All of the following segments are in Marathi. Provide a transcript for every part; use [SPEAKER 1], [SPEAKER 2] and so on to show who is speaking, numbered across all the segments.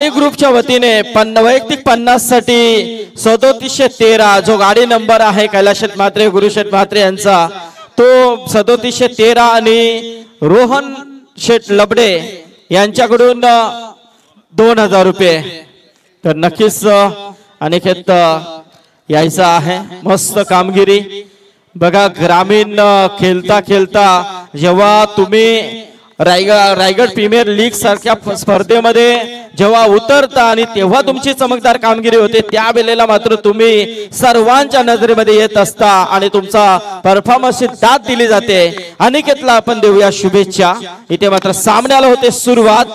[SPEAKER 1] ग्रुपच्या वतीने वैयक्तिक 50 साठी 3713 जो गाडी नंबर आहे कैलाश शेठ म्हात्रे गुरुशेठ म्हात्रे यांचा तो 3713 आणि रोहन शेठ लबडे यांच्याकडून 2000 रुपये। तर नक्कीच अनिकेत यायचा आहे मस्त कामगिरी बघा। ग्रामीण खेळता खेळता जेव्हा तुम्ही रायगड प्रीमियर लीग सारख्या स्पर्धेमध्ये जेव्हा उतरता आणि तेव्हा तुमची चमकदार कामगिरी होते त्यावेळेला मात्र तुम्ही सर्वांच्या नजरेमध्ये येत असता आणि तुमचा परफॉर्मन्सची दाद दिली जाते। अनिकेतला आपण देऊया शुभेच्छा। इथे मात्र सामन्याला होते सुरुवात।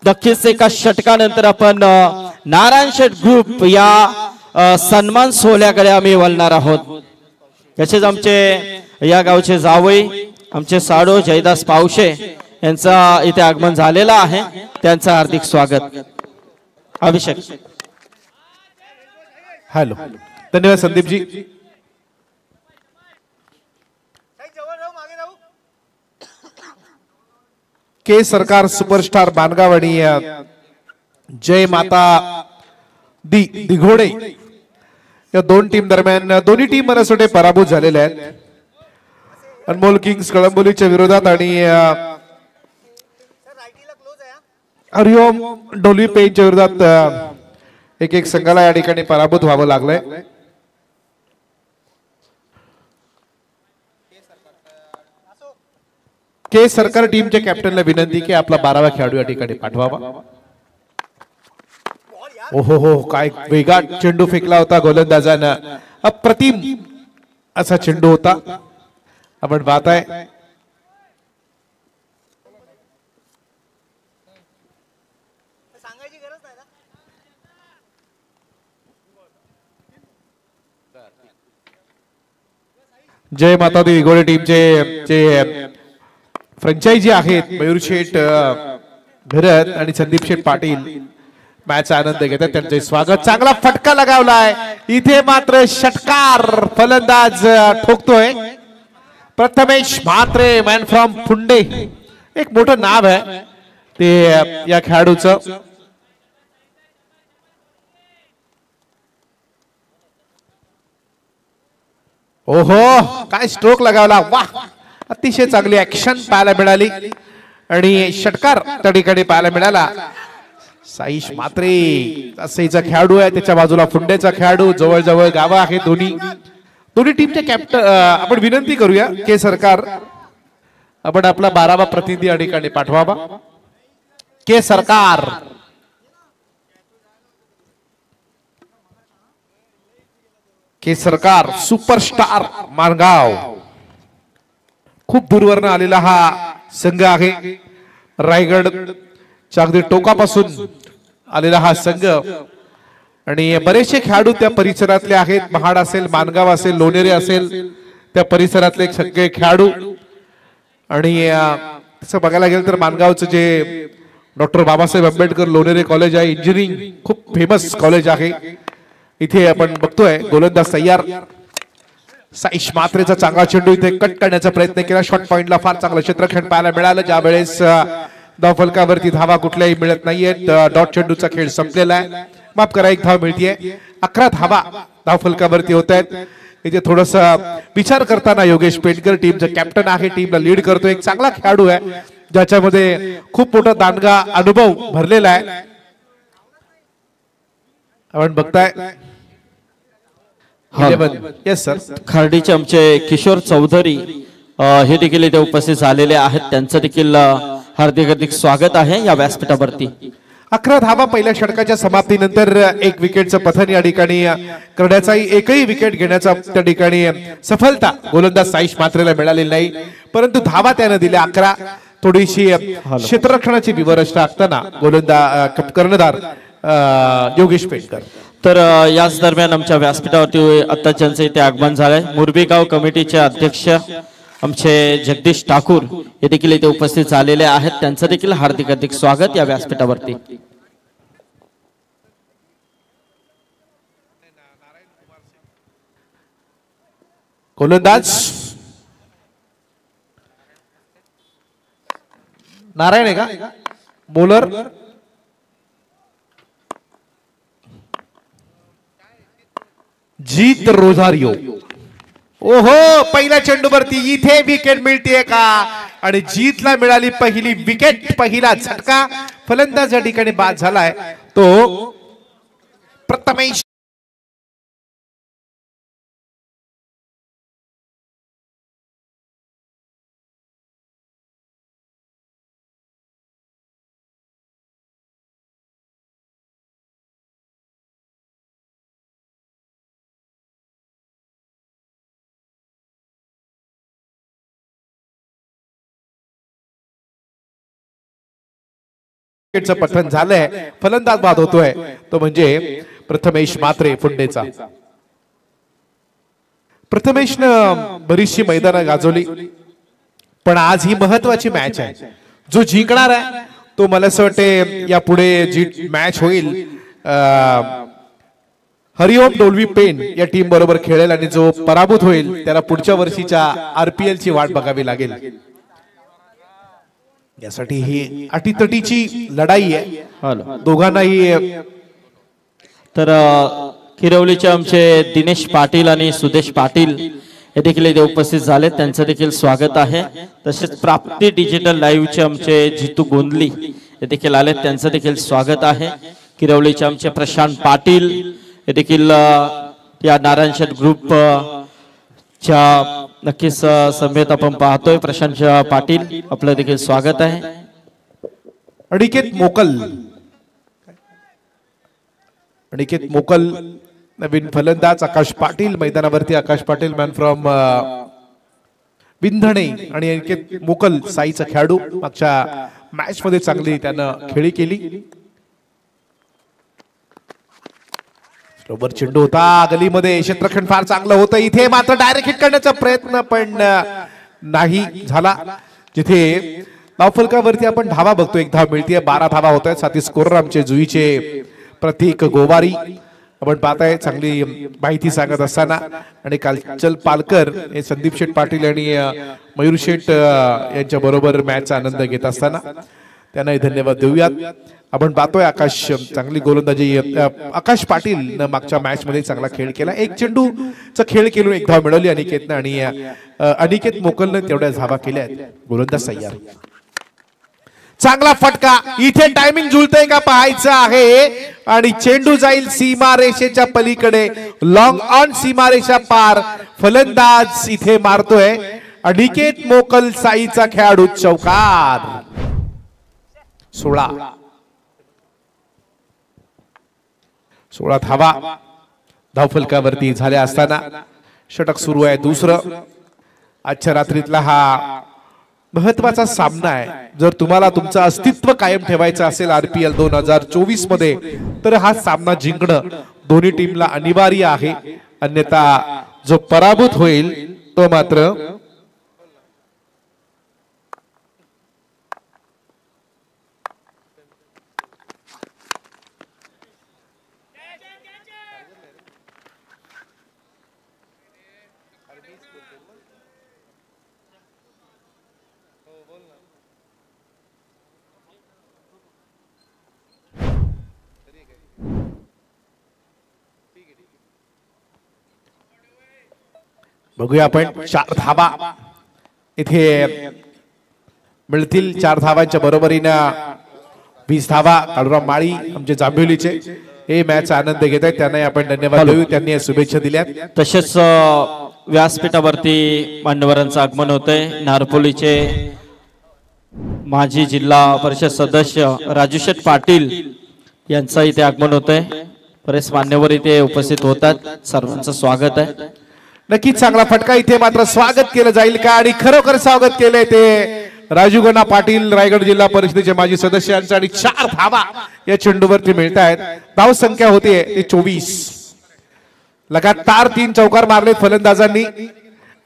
[SPEAKER 1] नक्कीच एका षटकानंतर आपण नारायण शेठ ग्रुप या सन्मान सोहळ्याकडे आम्ही वळणार आहोत। तसेच आमचे या गावचे जावई आमचे साडो जयदास पावशे यांचा इथे आगमन झालेला आहे त्यांचं हार्दिक स्वागत। अभिषेक
[SPEAKER 2] हॅलो धन्यवाद संदीप जी। के सरकार सुपरस्टार बानगाव आणि जय माता दिघोडे या दोन टीम दरम्यान दोन्ही टीम मनसोटे पराभूत झालेल्या आहेत। अनमोल किंग्स कळंबोलीच्या विरोधात आणि हरिओम डोली पेजच्या विरोधात एक संघाला या ठिकाणी पराभूत व्हावं लागलंय। के सरकार टीमच्या कॅप्टनला विनंती की आपला 12वा खेळाडू या ठिकाणी पाठवावा। ओहो हो काय वेगात चेंडू फेकला होता गोलंदाजानं, अप्रतिम असा चेंडू होता। आपण पाहत आहे जय माता दी दिघोडे टीमचे जे फ्रँचायझी आहेत मयूर शेठ भरत आणि संदीप शेठ पाटील मॅच आनंद घेतात त्यांचे स्वागत। चांगला फटका लगावलाय इथे मात्र षटकार फलंदाज ठोकतोय प्रथमेश म्हात्रे मॅन फ्रॉम फुंडे एक मोठं नाव आहे ते या खेळाडूचं। ओहो काय स्ट्रोक लगावला वाह अतिशय चांगली ऍक्शन पाहायला मिळाली आणि षटकार त्या ठिकाणी पाहायला मिळाला। साईश म्हात्रे असेचा खेळाडू आहे त्याच्या बाजूला फुंडेचा खेळाडू जवळजवळ गावं आहे दोन्ही टीमचे कॅप्टन। आपण विनंती करूया के सरकार आपण आपला 12वा प्रतिनिधी या ठिकाणी पाठवावा। के सरकार सुपरस्टार मानगाव खूप दूरवरनं आलेला हा संघ आहे। रायगड अगदी टोकापासून आलेला हा संघ आणि बरेचसे खेळाडू त्या परिसरातले आहेत। महाड असेल मानगाव असेल लोणेरे असेल त्या परिसरातले सगळे खेळाडू आणि तसं बघायला गेलं तर मानगावचं जे डॉक्टर बाबासाहेब आंबेडकर लोणेरे कॉलेज आहे इंजिनिअरिंग खूप फेमस कॉलेज आहे। इथे आपण बघतोय गोलंदाज तयार साईश म्हात्रेचा चांगला चेंडू इथे कट करण्याचा प्रयत्न केला। शॉर्ट पॉइंटला फार चांगलं क्षेत्ररक्षण पाहायला मिळालं ज्या वेळेस धाव फलकावरती धावा कुठल्याही मिळत नाहीयेत। डॉट चेंडूचा खेळ संपलेला आहे माफ करा एक धाव मिळतीये 11 धावा धाव फलकावरती होत आहेत। इथे थोडस विचार करताना योगेश पेंडकर टीमचा कॅप्टन आहे टीमला लीड करतो एक चांगला खेळाडू आहे ज्याच्यामध्ये खूप मोठा दांडगा अनुभव भरलेला आहे। आपण बघताय येस सर
[SPEAKER 1] खर्डीचे आमचे किशोर चौधरी हे देखील इथे उपस्थित झालेले आहेत त्यांचं देखील हार्दिक स्वागत आहे या व्यासपीठावरती।
[SPEAKER 2] 11 धावा पहिल्या षटकाच्या समाप्तीनंतर एक विकेटचं पतन या ठिकाणी करण्याचाही एकही विकेट घेण्याचा त्या ठिकाणी सफलता गोलंदाज साईश म्हात्रेला मिळालेली नाही परंतु धावा त्याने दिल्या 11। थोडीशी क्षेत्ररक्षणाची विवरच टाकताना गोलंदाज कर्णधार योगेश पेंडकर।
[SPEAKER 1] तर याच दरम्यान आमच्या व्यासपीठावरती आता ज्यांचं इथे आगमन झालंय मुरबीगाव कमिटीचे अध्यक्ष आमचे जगदीश ठाकूर हे देखील इथे उपस्थित झालेले आहेत त्यांचं देखील हार्दिक स्वागत या व्यासपीठावरती।
[SPEAKER 2] गोलंदाज नारायण आहे का बॉलर जीत रोझारियो. ओहो, पहिल्या चेंडूवरती इथे विकेट मिळते का? आणि जीतला मिळाली पहिली विकेट. पहिला झटका फलंदाज या ठिकाणी बाद झालाय तो प्रथमेश. विकेटचं पठण झालंय. फलंदाज बाद होतोय तो म्हणजे प्रथमेश म्हात्रे फुंडेचा. प्रथमेशनं बरीचशी मैदानं गाजवली, पण आज ही महत्वाची मॅच आहे. जो जिंकणार आहे तो मला असं वाटते यापुढे जी मॅच होईल हरिओम डोलवी पेन या टीम बरोबर खेळेल, आणि जो पराभूत होईल त्याला पुढच्या वर्षीच्या RPL ची वाट बघावी लागेल. यासाठी ही अटीतटीची लढाई आहे दोघांनाही.
[SPEAKER 1] तर किरवलीचे आमचे दिनेश पाटील आणि सुदेश पाटील हे देखील इथे उपस्थित झाले, त्यांचं देखील स्वागत आहे. तसेच प्राप्ती डिजिटल लाईव्हचे आमचे जितू गोंदली हे देखील आले, त्यांचं देखील स्वागत आहे. किरवलीचे आमचे प्रशांत पाटील हे देखील या नारायण शेठ ग्रुप च्या नक्कीच समेत आपण पाहतोय. प्रशांत पाटील आपलं देखील स्वागत आहे.
[SPEAKER 2] अनिकेत मोकल नवीन फलंदाज. आकाश पाटील मैदानावरती. आकाश पाटील मॅन फ्रॉम विंधणे आणि अनिकेत मोकल साईचा खेळाडू. मागच्या मॅच मध्ये चांगली त्यानं खेळी केली. स्लोवर चेंडू होता गलीमध्ये. क्षेत्ररक्षण फार चांगलं होतं. इथे मात्र डायरेक्ट हिट करण्याचा प्रयत्न पण नाही झाला. जिथे धावफलकावरती आपण धावा बघतो, एक धाव मिळतीये, 12 धावा होत आहेत. साथी स्कोरर आमचे जुईचे प्रतीक गोवारी आपण पाहताय. चांगली माहिती सांगत असताना आणि कालचल पालकर हे संदीप शेठ पाटील आणि मयूर शेठ यांच्या बरोबर मॅचचा आनंद घेत असताना त्यांनाही धन्यवाद देऊयात. आपण पाहतोय आकाश चांगली गोलंदाजी. आकाश पाटील मागच्या मॅच मध्ये चांगला खेळ केला. एक चेंडूचा खेळ केला, एक धाव मिळवली अनिकेतनं, आणि अनिकेत मोकलनं तेवढ्या धावा केल्या आहेत. गोलंदाज तयार. चांगला फटका. इथे टायमिंग जुळतंय का पाहायचं आहे, आणि चेंडू जाईल सीमारेषेच्या पलीकडे. लॉंग ऑन सीमारेषा पार. फलंदाज इथे मारतोय अनिकेत मोकल साईचा खेळाडू. चौकार. 16 धावा धावफलकावरती झाल्या असताना षटक सुरू आहे दुसरं. आजच्या रात्रीतला हा महत्वाचा सामना आहे. जर तुम्हाला तुमचं अस्तित्व कायम ठेवायचं असेल RPL 2024 मध्ये, तर हा सामना जिंकणं दोन्ही टीमला अनिवार्य आहे. अन्यथा जो पराभूत होईल तो मात्र बघूया आपण. 4 धावा इथे मिळतील. 4 धावांच्या बरोबरीनं 20 धावा. काळूराम माळी आमचे जांभिवलीचे हे मॅच आनंद घेत आहेत, त्यांनाही आपण धन्यवाद देऊ. त्यांनी शुभेच्छा दिल्यात.
[SPEAKER 1] तसेच व्यासपीठावरती मान्यवरांचं आगमन होतंय. नारपोलीचे माजी जिल्हा परिषद सदस्य राजू शेठ पाटील यांचं इथे आगमन होतंय. बरेच मान्यवर इथे उपस्थित होतात, सर्वांचं स्वागत आहे.
[SPEAKER 2] नक्कीच चांगला फटका. इथे मात्र स्वागत केलं जाईल का, आणि खरोखर स्वागत केलंय ते राजूगणा पाटील रायगड जिल्हा परिषदेचे माजी सदस्यांचं. आणि 4 धावा या चेंडूवरती मिळत आहेत. धाव संख्या होते ते 24. लगातार 3 चौकार मारलेत फलंदाजांनी.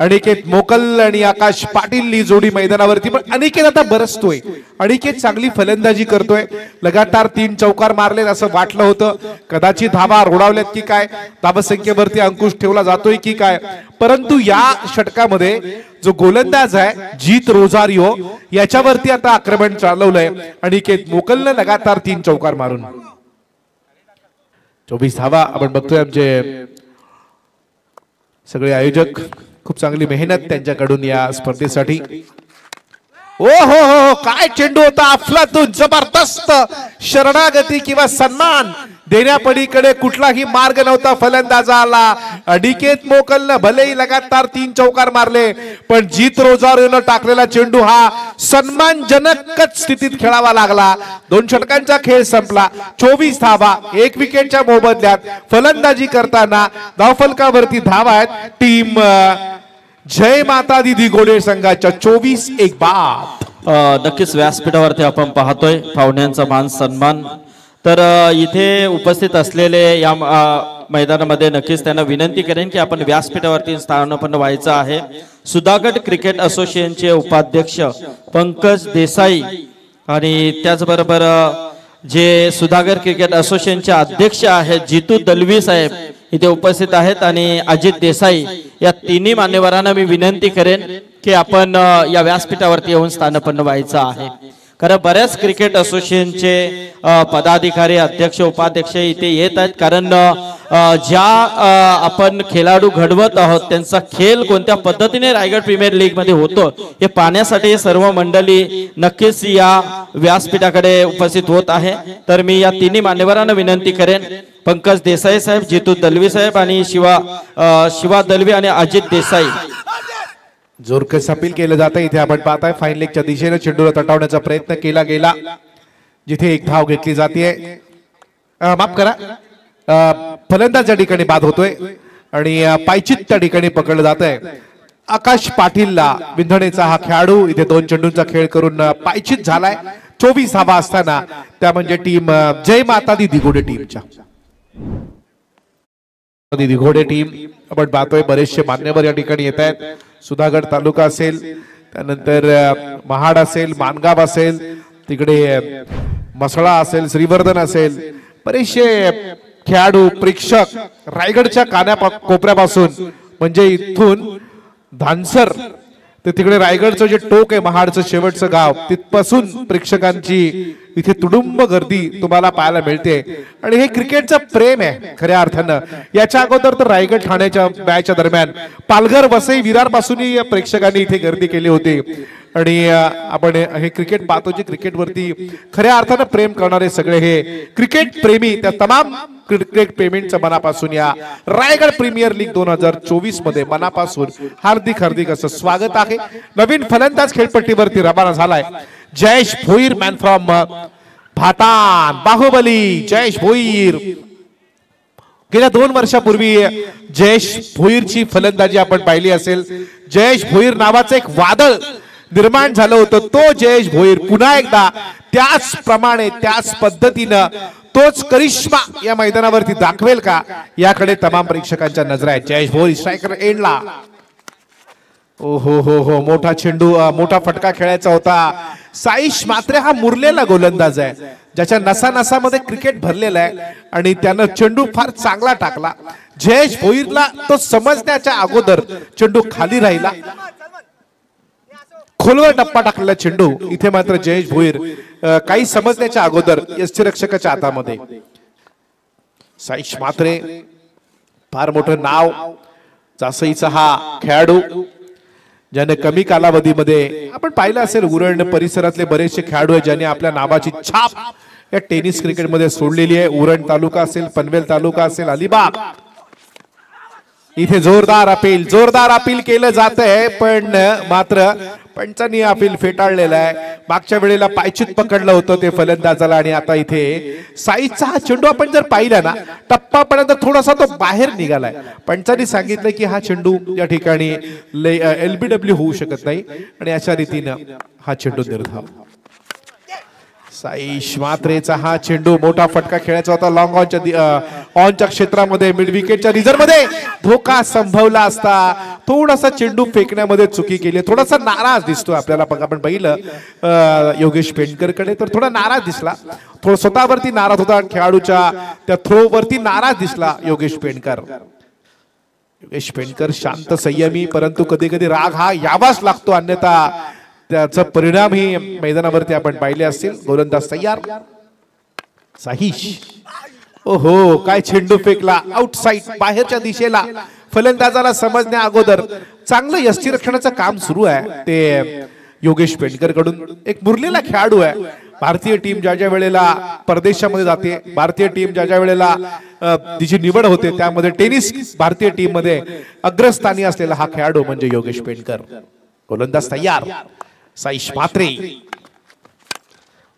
[SPEAKER 2] अनिकेत मोकल आणि आकाश पाटील ही जोडी मैदानावरती. पण अनिकेत आता बरसतोय. अनिकेत चांगली फलंदाजी करतोय. लगातार 3 चौकार मारलेत असं वाटलं होतं. कदाचित धावा रोडावल्यात की काय, धावसंख्येवरती अंकुश ठेवला जातोय की काय, परंतु या षटकामध्ये जो गोलंदाज आहे जीत रोझारियो याच्यावरती आता आक्रमण चालवलंय अनिकेत मोकलनं लगातार 3 चौकार मारून. 24 धावा आपण बघतोय. आमचे सगळे आयोजक खूप चांगली मेहनत त्यांच्याकडून या स्पर्धेसाठी। ओ हो हो काय चेंडू होता अफलातून, जबरदस्त शरणागती किंवा सन्मान देण्यापलीकडे कुठलाही मार्ग नव्हता फलंदाजाला। अडिकेत मोकलनं भलेही लगातार 3 चौकार मारले, पण जीत रोजारियोनं टाकलेला चेंडू हा सन्मानजनकच स्थितीत खेळावा लागला। 2 षटकांचा खेळ संपला, 24 धावा 1 विकेटच्या मोबदल्यात फलंदाजी करताना धावफलकावरती धावा आहेत टीम जय माता दी दिघोडे संघाच्या 24-1 बाद।
[SPEAKER 1] नक्कीच व्यासपीठावरती आपण पाहतोय पाहुण्यांचा मान सन्मान। तर इथे उपस्थित असलेले या मैदानामध्ये नक्कीच त्यांना विनंती करेन की आपण व्यासपीठावरती स्थानापन्न व्हायचं आहे। सुधागड क्रिकेट असोसिएशनचे उपाध्यक्ष पंकज देसाई आणि त्याचबरोबर जे सुधागड क्रिकेट असोसिएशनचे अध्यक्ष आहेत जितू दलवी साहेब इथे उपस्थित आहेत आणि अजित देसाई या तिन्ही मान्यवरांना मी विनंती करेन की आपण या व्यासपीठावरती येऊन स्थानापन्न व्हायचं आहे। कारण बऱ्याच क्रिकेट असोसिएशनचे पदाधिकारी अध्यक्ष उपाध्यक्ष इथे येत आहेत, कारण ज्या आपण खेळाडू घडवत आहोत त्यांचा खेळ कोणत्या पद्धतीने रायगड प्रीमियर लीग मध्ये होतो हे पाहण्यासाठी सर्व मंडळी नक्कीच या व्यासपीठाकडे उपस्थित होत आहे। तर मी या तिन्ही मान्यवरांना विनंती करेन, पंकज देसाई साहेब, जितू दलवी साहेब आणि शिवा दलवी आणि अजित देसाई।
[SPEAKER 2] जोरकस अपील केलं जातं इथे आपण पाहताय फाईन लेगच्या दिशेने चेंडूला तटावण्याचा प्रयत्न केला गेला, जिथे 1 धाव घेतली जाते। माफ करा, फलंदाज त्या ठिकाणी बाद होतोय आणि पायचित त्या ठिकाणी पकडलं जात आहे। आकाश पाटीलला विंधणेचा हा खेळाडू इथे 2 चेंडूंचा खेळ करून पायचित झालाय। 24 धावा असताना त्या म्हणजे टीम जय माता दी दिघोडे टीमच्या दिघोडे टीम आपण पाहतोय बरेचसे मान्यवर या ठिकाणी येत आहेत। सुधागड तालुका असेल, त्यानंतर महाड असेल, मानगाव असेल, तिकडे मसळा असेल, श्रीवर्धन असेल, बरेचसे खेळाडू प्रेक्षक रायगडच्या कोपऱ्यापासून म्हणजे इथून धानसर ते तिकडे रायगडचं जे टोक आहे महाडचं शेवटचं गाव तिथपासून प्रेक्षकांची इथे तुडुंब गर्दी तुम्हाला पाहायला मिळते आणि हे क्रिकेटचं प्रेम आहे खऱ्या अर्थानं। याच्या अगोदर तर रायगड ठाण्याच्या मॅचच्या दरम्यान पालघर वसई विरारपासूनही प्रेक्षकांनी इथे गर्दी केली होती आणि आपण हे क्रिकेट पाहतो जे क्रिकेटवरती खऱ्या अर्थानं प्रेम करणारे सगळे हे क्रिकेट प्रेमी त्या तमाम क्रिकेट प्रेमींचं मनापासून या रायगड प्रीमियर लीग 2024 मध्ये मनापासून हार्दिक हार्दिक असं स्वागत आहे। नवीन फलंदाज खेळपट्टीवरती रवाना झालाय जयेश भोईर, मॅन फ्रॉम भाटान, बाहुबली जयेश भोईर। गेल्या 2 वर्षापूर्वी जयेश भोईरची फलंदाजी आपण पाहिली असेल। जयेश भोईर नावाचं एक वादळ निर्माण झालं होतं, तो जयेश भोईर पुन्हा एकदा त्याचप्रमाणे त्याच पद्धतीनं तोच करिश्मा या मैदानावरती दाखवेल का याकडे तमाम प्रेक्षकांच्या नजर आहेत। जयेश भोईर स्ट्रायकर एंडला, ओ हो हो हो मोठा चेंडू, मोठा फटका खेळायचा होता। साईश मात्रे हा मुरलेला गोलंदाज आहे ज्याच्या नसा नसामध्ये क्रिकेट भरलेला आहे आणि त्यानं चेंडू फार चांगला टाकला। जयेश भोईरला तो समजण्याच्या अगोदर चेंडू खाली राहिला, खोलवर टप्पा टाकलेला चेंडू इथे मात्र जयेश भोईर काही समजण्याच्या अगोदर यष्टिरक्षकाच्या हातामध्ये। साईश मात्रे फार मोठं नाव जासईचा हा खेळाडू ज्याने कमी कालावधीमध्ये आपण पाहिलं असेल उरण परिसरातले बरेचसे खेळाडू आहेत ज्यांनी आपल्या नावाची छाप या टेनिस क्रिकेटमध्ये सोडलेली आहे। उरण तालुका असेल, पनवेल तालुका असेल, अलिबाग इथे जोरदार अपील केलं जात आहे, पण मात्र पंचांनी अपील फेटाळलेलं आहे। मागच्या वेळेला पायचित पकडलं होतं ते फलंदाजाला आणि आता इथे साईचा हा चेंडू आपण जर पाहिला ना टप्पापर्यंत थोडासा तो बाहेर निघालाय। पंचांनी सांगितलं की हा चेंडू या ठिकाणी LBW होऊ शकत नाही आणि अशा रीतीनं हा चेंडू निर्धाव। साईश मात्रेचा हा चेंडू मोठा फटका खेळायचा होता लॉंग ऑनच्या क्षेत्रामध्ये, मिड विकेटच्या रिझर्व मध्ये धोका संभवला असता थोडासा चेंडू फेकण्यामध्ये चुकी केली, थोडासा नाराज दिसतो आपल्याला। आपण पाहिलं योगेश पेंडकरकडे तर थोडा नाराज दिसला, थोडं स्वतःवरती नाराज होता, खेळाडूच्या त्या थ्रो वरती नाराज दिसला योगेश पेंडकर। योगेश पेंडकर शांत संयमी, परंतु कधी कधी राग हा यावाच लागतो, अन्यथा त्याचा परिणाम ही मैदानावरती आपण पाहिले असतील। गोलंदाज तयार, साहिश, ओहो काय चेंडू फेकला आउटसाइड बाहेरच्या दिशेला, फलंदाजाला समजण्या अगोदर चांगलं यष्टीरक्षणाचं काम सुरू आहे ते योगेश पेंडकर कडून. एक मुरलेला खेळाडू आहे. भारतीय टीम ज्या ज्या वेळेला परदेशामध्ये जाते, भारतीय टीम ज्या ज्या वेळेला तिची निवड होते त्यामध्ये टेनिस भारतीय टीम मध्ये अग्रस्थानी असलेला हा खेळाडू म्हणजे योगेश पेंडकर. गोलंदाज तयार, साईश म्हात्रे.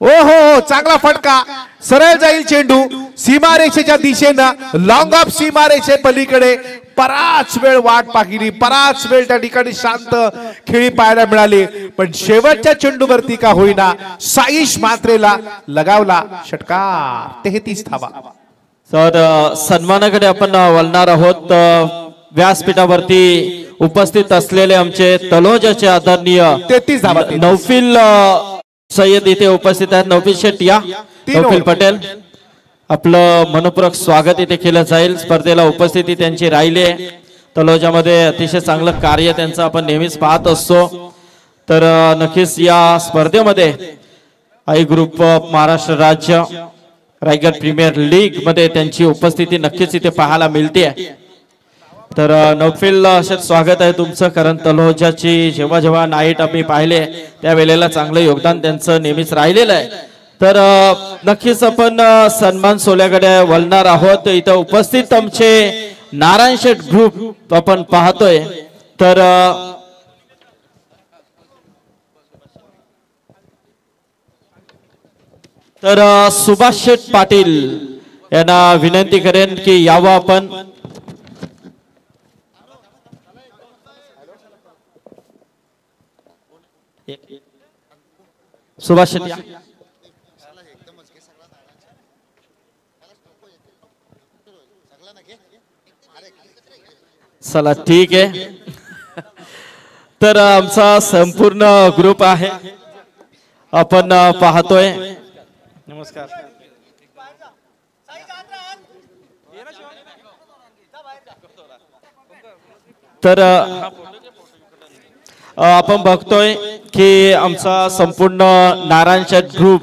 [SPEAKER 2] ओहो, चांगला फटका, सरळ जाईल चेंडू सीमारेषेच्या दिशेनं, लॉंग ऑफ सीमारेषे पलीकडे. बराच वेळ वाट पाहिली, बराच वेळ त्या ठिकाणी शांत खेळी पाहायला मिळाली, पण शेवटच्या चेंडूवरती का होईना साईश म्हात्रेला लगावला षटकार. 33 धावा.
[SPEAKER 1] तर सन्मानाकडे आपण वळणार आहोत. व्यासपीठावरती उपस्थित असलेले आमचे तलोजाचे आदरणीय
[SPEAKER 2] 33 धावा.
[SPEAKER 1] नौफिल सय्यद इथे उपस्थित आहेत. नौफिल शेट या, नौफिल पटेल, आपलं मनपूर्वक स्वागत इथे केलं जाईल. स्पर्धेला उपस्थिती त्यांची राहिली आहे. तलोजामध्ये अतिशय चांगलं कार्य त्यांचं आपण नेहमीच पाहत असतो. तर नक्कीच या स्पर्धेमध्ये आई ग्रुप ऑफ महाराष्ट्र राज्य रायगड प्रीमियर लीग मध्ये त्यांची उपस्थिती नक्कीच इथे पाहायला मिळते. तर नौफिल शेठ स्वागत आहे तुमचं. कारण तलोजाची जेव्हा जेव्हा नाईट आम्ही पाहिले त्यावेळेला चांगलं योगदान त्यांचं नेहमीच राहिलेलं आहे. तर नक्कीच आपण सन्मान सोहळ्याकडे वळणार आहोत. इथं उपस्थित आमचे नारायण शेठ ग्रुप आपण पाहतोय. तर सुभाष शेठ पाटील यांना विनंती करेन की यावं आपण. सुभाष शेठ या. चला ठीक आहे. तर आमचा संपूर्ण ग्रुप आहे आपण पाहतोय. नमस्कार. तर आपण बघतोय की आमचा संपूर्ण नारायण शेठ ग्रुप,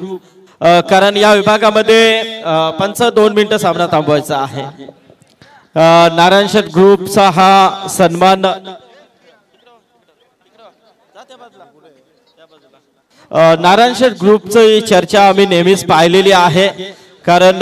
[SPEAKER 1] कारण या विभागामध्ये पंच 2 मिनिटं सामना थांबवायचा आहे. नारायण शेठ ग्रुपचा हा सन्मान नारायण शेठ ग्रुपची चर्चा आम्ही नेहमीच पाहिलेली आहे. कारण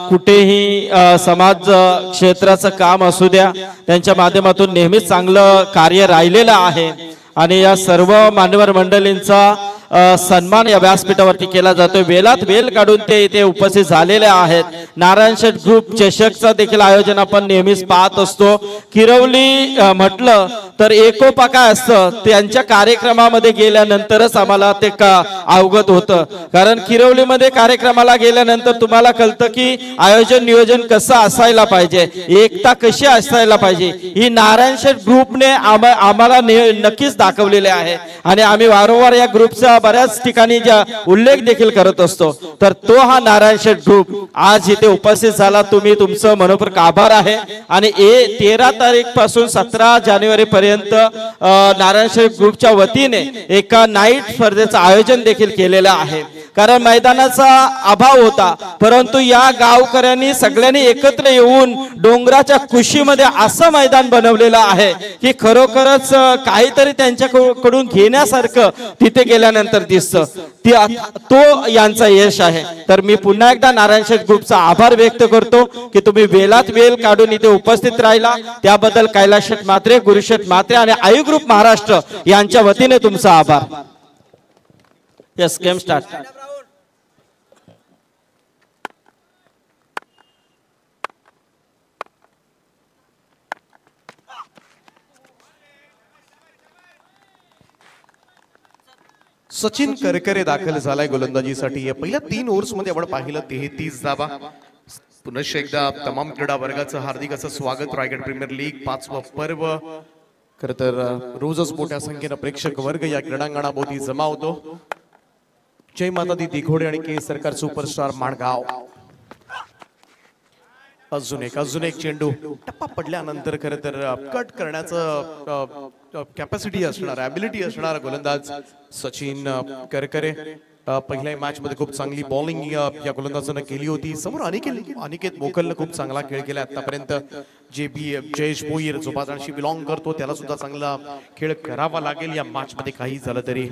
[SPEAKER 1] कुठेही समाज क्षेत्राचं काम असू द्या, त्यांच्या माध्यमातून नेहमीच चांगलं कार्य राहिलेलं आहे. आणि या सर्व मान्यवर मंडळींचा सन्मान या व्यासपीठावरती केला जातोय. वेळात वेळ काढून ते इथे उपस्थित झालेले आहेत. नारायण शेठ ग्रुप चषकचं देखील आयोजन आपण नेहमीच पाहत असतो. किरवली म्हटलं तर एकोपा काय असतं त्यांच्या कार्यक्रमामध्ये गेल्यानंतरच आम्हाला ते अवगत होतं. कारण किरवलीमध्ये कार्यक्रमाला गेल्यानंतर तुम्हाला कळतं की आयोजन नियोजन कसं असायला पाहिजे, एकता कशी असायला पाहिजे, ही नारायण शेठ ग्रुपने आम्हाला नक्कीच दाखवलेले आहे. आणि आम्ही वारंवार या ग्रुपचा बऱ्याच ठिकाणी ज्या उल्लेख देखील करत असतो. तर तो हा नारायण शेठ ग्रुप आज इथे उपस्थित झाला. तुम्ही तुमचं मनपूर्वक आभार आहे. आणि 13 तारीख पासून 17 जानेवारी पर्यंत नारायण शेठ ग्रुपच्या वतीने एका नाईट स्पर्धेचं आयोजन देखील केलेलं आहे. कारण मैदानाचा अभाव होता, परंतु या गावकऱ्यांनी सगळ्यांनी एकत्र येऊन डोंगराच्या कुशीमध्ये असं मैदान बनवलेलं आहे की खरोखरच काहीतरी त्यांच्याकडून घेण्यासारखं तिथे गेल्यानंतर दिसतं. तो यांचा यश आहे. तर मी पुन्हा एकदा नारायण शेठ ग्रुपचा आभार व्यक्त करतो की तुम्ही वेळात वेळ काढून इथे उपस्थित राहिला, त्याबद्दल कैलास शेठ म्हात्रे, गुरु शेठ म्हात्रे आणि आई ग्रुप महाराष्ट्र यांच्या वतीने तुमचा आभार. Yes, game start.
[SPEAKER 3] Sachin Karkare दाखल झालाय गोलंदाजीसाठी. या पहिल्या 3 ओव्हर्स मध्ये आपण पाहिलं 33 धावा. पुन्हा एकदा तमाम क्रीडा वर्गाचं हार्दिक असं स्वागत. रायगड प्रीमियर लीग 5वं पर्व. खर तर रोजच मोठ्या संख्येनं प्रेक्षक वर्ग या क्रीडांगणाभोवती जमा होतो. जय माता दी दिघोडे आणि के सरकार सुपरस्टार माणगाव. अजून एक चेंडू टप्पा पडल्यानंतर खरं तर कट करण्याचं कॅपॅसिटी असणार, ॲबिलिटी असणार गोलंदाज सचिन करकरे. पहिल्या मॅच मध्ये खूप चांगली बॉलिंग या गोलंदाजानं केली होती. समोर अनिकेत मोकलनं खूप चांगला खेळ केला आतापर्यंत. जयेश भोईर जो बाजाराशी बिलॉंग करतो त्याला सुद्धा चांगला खेळ करावा लागेल या मॅच मध्ये काही झालं तरी.